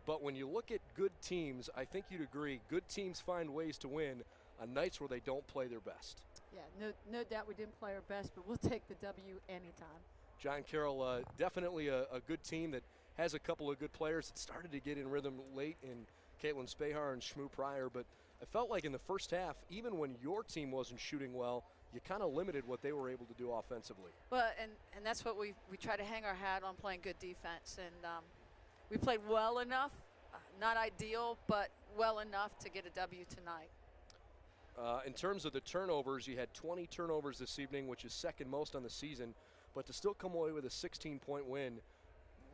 But when you look at good teams, I think you'd agree, good teams find ways to win on nights where they don't play their best. Yeah, no doubt we didn't play our best, but we'll take the W anytime. John Carroll, definitely a good team that has a couple of good players. It started to get in rhythm late in Caitlin Spahar and Shmoo Pryor, but I felt like in the first half, even when your team wasn't shooting well, you kind of limited what they were able to do offensively. Well, and that's what we try to hang our hat on, playing good defense. And we played well enough, not ideal, but well enough to get a W tonight. In terms of the turnovers, you had 20 turnovers this evening, which is second most on the season, but to still come away with a 16-point win,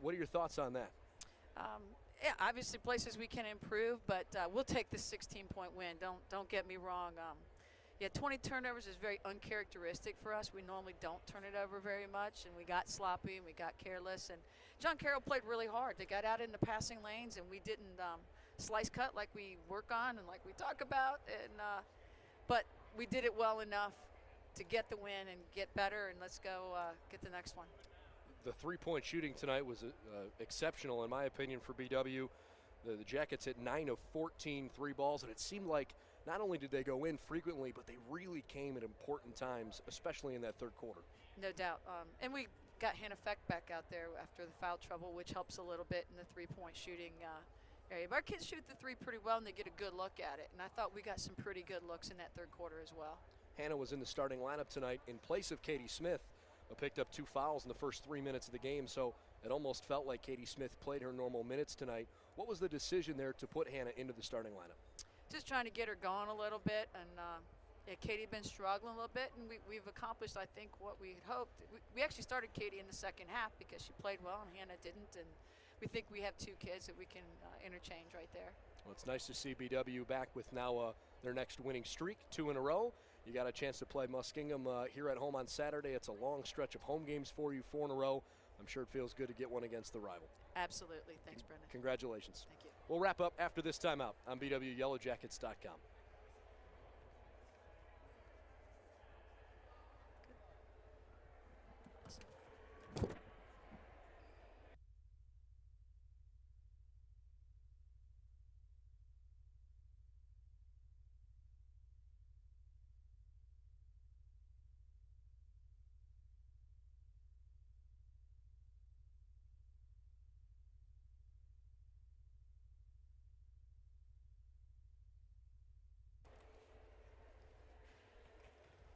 what are your thoughts on that? Yeah, obviously places we can improve, but we'll take the 16-point win. Don't get me wrong. Yeah, 20 turnovers is very uncharacteristic for us. We normally don't turn it over very much, and we got sloppy and we got careless. And John Carroll played really hard. They got out in the passing lanes, and we didn't slice cut like we work on and like we talk about. And but we did it well enough to get the win and get better, and let's go get the next one. The three-point shooting tonight was exceptional, in my opinion, for BW. The Jackets hit 9 of 14 three balls, and it seemed like not only did they go in frequently, but they really came at important times, especially in that third quarter. No doubt. And we got Hannah Feck back out there after the foul trouble, which helps a little bit in the three-point shooting area. But our kids shoot the three pretty well, and they get a good look at it. And I thought we got some pretty good looks in that third quarter as well. Hannah was in the starting lineup tonight in place of Katie Smith, who picked up 2 fouls in the first 3 minutes of the game, so it almost felt like Katie Smith played her normal minutes tonight. What was the decision there to put Hannah into the starting lineup? Just trying to get her going a little bit, and yeah, Katie been struggling a little bit, and we've accomplished, I think, what we had hoped. We actually started Katie in the second half because she played well and Hannah didn't, and we think we have 2 kids that we can interchange right there. Well, it's nice to see BW back with now their next winning streak, 2 in a row. You got a chance to play Muskingum here at home on Saturday. It's a long stretch of home games for you, 4 in a row. I'm sure it feels good to get one against the rival. Absolutely. Thanks, Brendan. Congratulations. Thank you. We'll wrap up after this timeout on BWYellowJackets.com.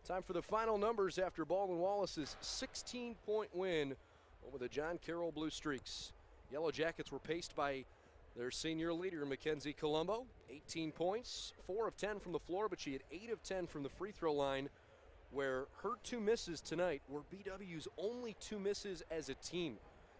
Time for the final numbers after Baldwin Wallace's 16-point win over the John Carroll Blue Streaks. Yellow Jackets were paced by their senior leader, Mackenzie Colombo, 18 points, 4 of 10 from the floor, but she had 8 of 10 from the free throw line, where her 2 misses tonight were BW's only 2 misses as a team.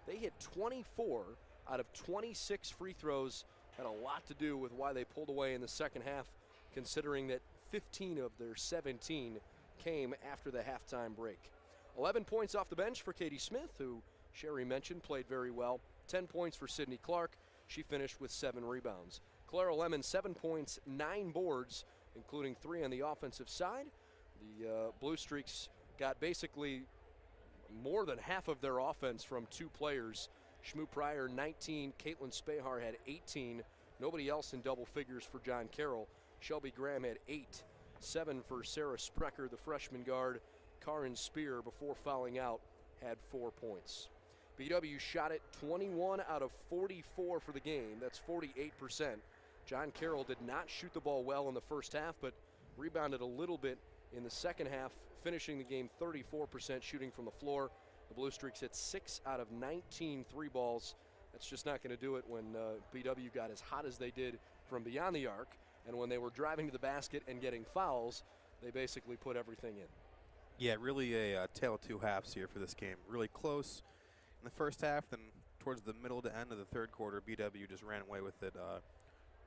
They hit 24 out of 26 free throws. Had a lot to do with why they pulled away in the second half, considering that 15 of their 17 came after the halftime break. 11 points off the bench for Katie Smith, who Sherry mentioned played very well. 10 points for Sydney Clark. She finished with 7 rebounds. Clara Lemon, 7 points, 9 boards, including 3 on the offensive side. The Blue Streaks got basically more than half of their offense from 2 players. Shmoo Pryor, 19. Caitlin Spahar had 18. Nobody else in double figures for John Carroll. Shelby Graham had 8. 7 for Sarah Sprecher, the freshman guard. Karin Spear, before fouling out, had 4 points. BW shot it 21 out of 44 for the game. That's 48%. John Carroll did not shoot the ball well in the first half, but rebounded a little bit in the second half, finishing the game 34% shooting from the floor. The Blue Streaks hit 6 out of 19 three balls. That's just not going to do it when BW got as hot as they did from beyond the arc. And when they were driving to the basket and getting fouls, they basically put everything in. Yeah, really a tale of 2 halves here for this game. Really close in the first half, then towards the middle to end of the third quarter, BW just ran away with it.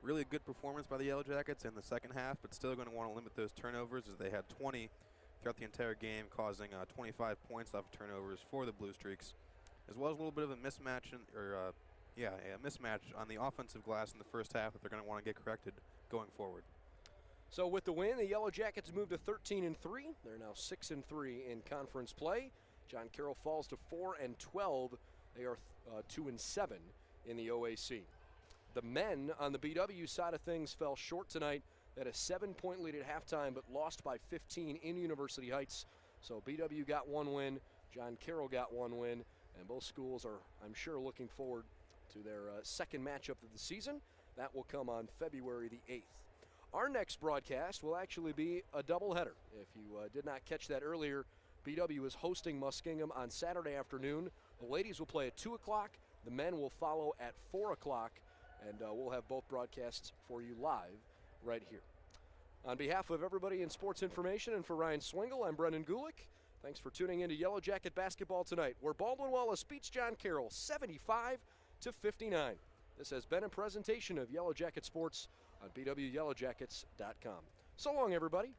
Really good performance by the Yellow Jackets in the second half, but still going to want to limit those turnovers as they had 20 throughout the entire game, causing 25 points off of turnovers for the Blue Streaks, as well as a little bit of a mismatch Yeah, a mismatch on the offensive glass in the first half that they're going to want to get corrected going forward. So with the win, the Yellow Jackets move to 13-3. They're now 6-3 in conference play. John Carroll falls to 4-12. They are 2-7 in the OAC. The men on the BW side of things fell short tonight. They had a 7-point lead at halftime, but lost by 15 in University Heights. So BW got one win, John Carroll got one win, and both schools are, I'm sure, looking forward to their second matchup of the season. That will come on February the 8th. Our next broadcast will actually be a doubleheader. If you did not catch that earlier, BW is hosting Muskingum on Saturday afternoon. The ladies will play at 2 o'clock. The men will follow at 4 o'clock, and we'll have both broadcasts for you live right here. On behalf of everybody in sports information and for Ryan Swingle, I'm Brendan Gulick. Thanks for tuning in to Yellow Jacket basketball tonight, where Baldwin Wallace beats John Carroll 75-59. This has been a presentation of Yellow Jacket Sports on BWYellowJackets.com. So long, everybody.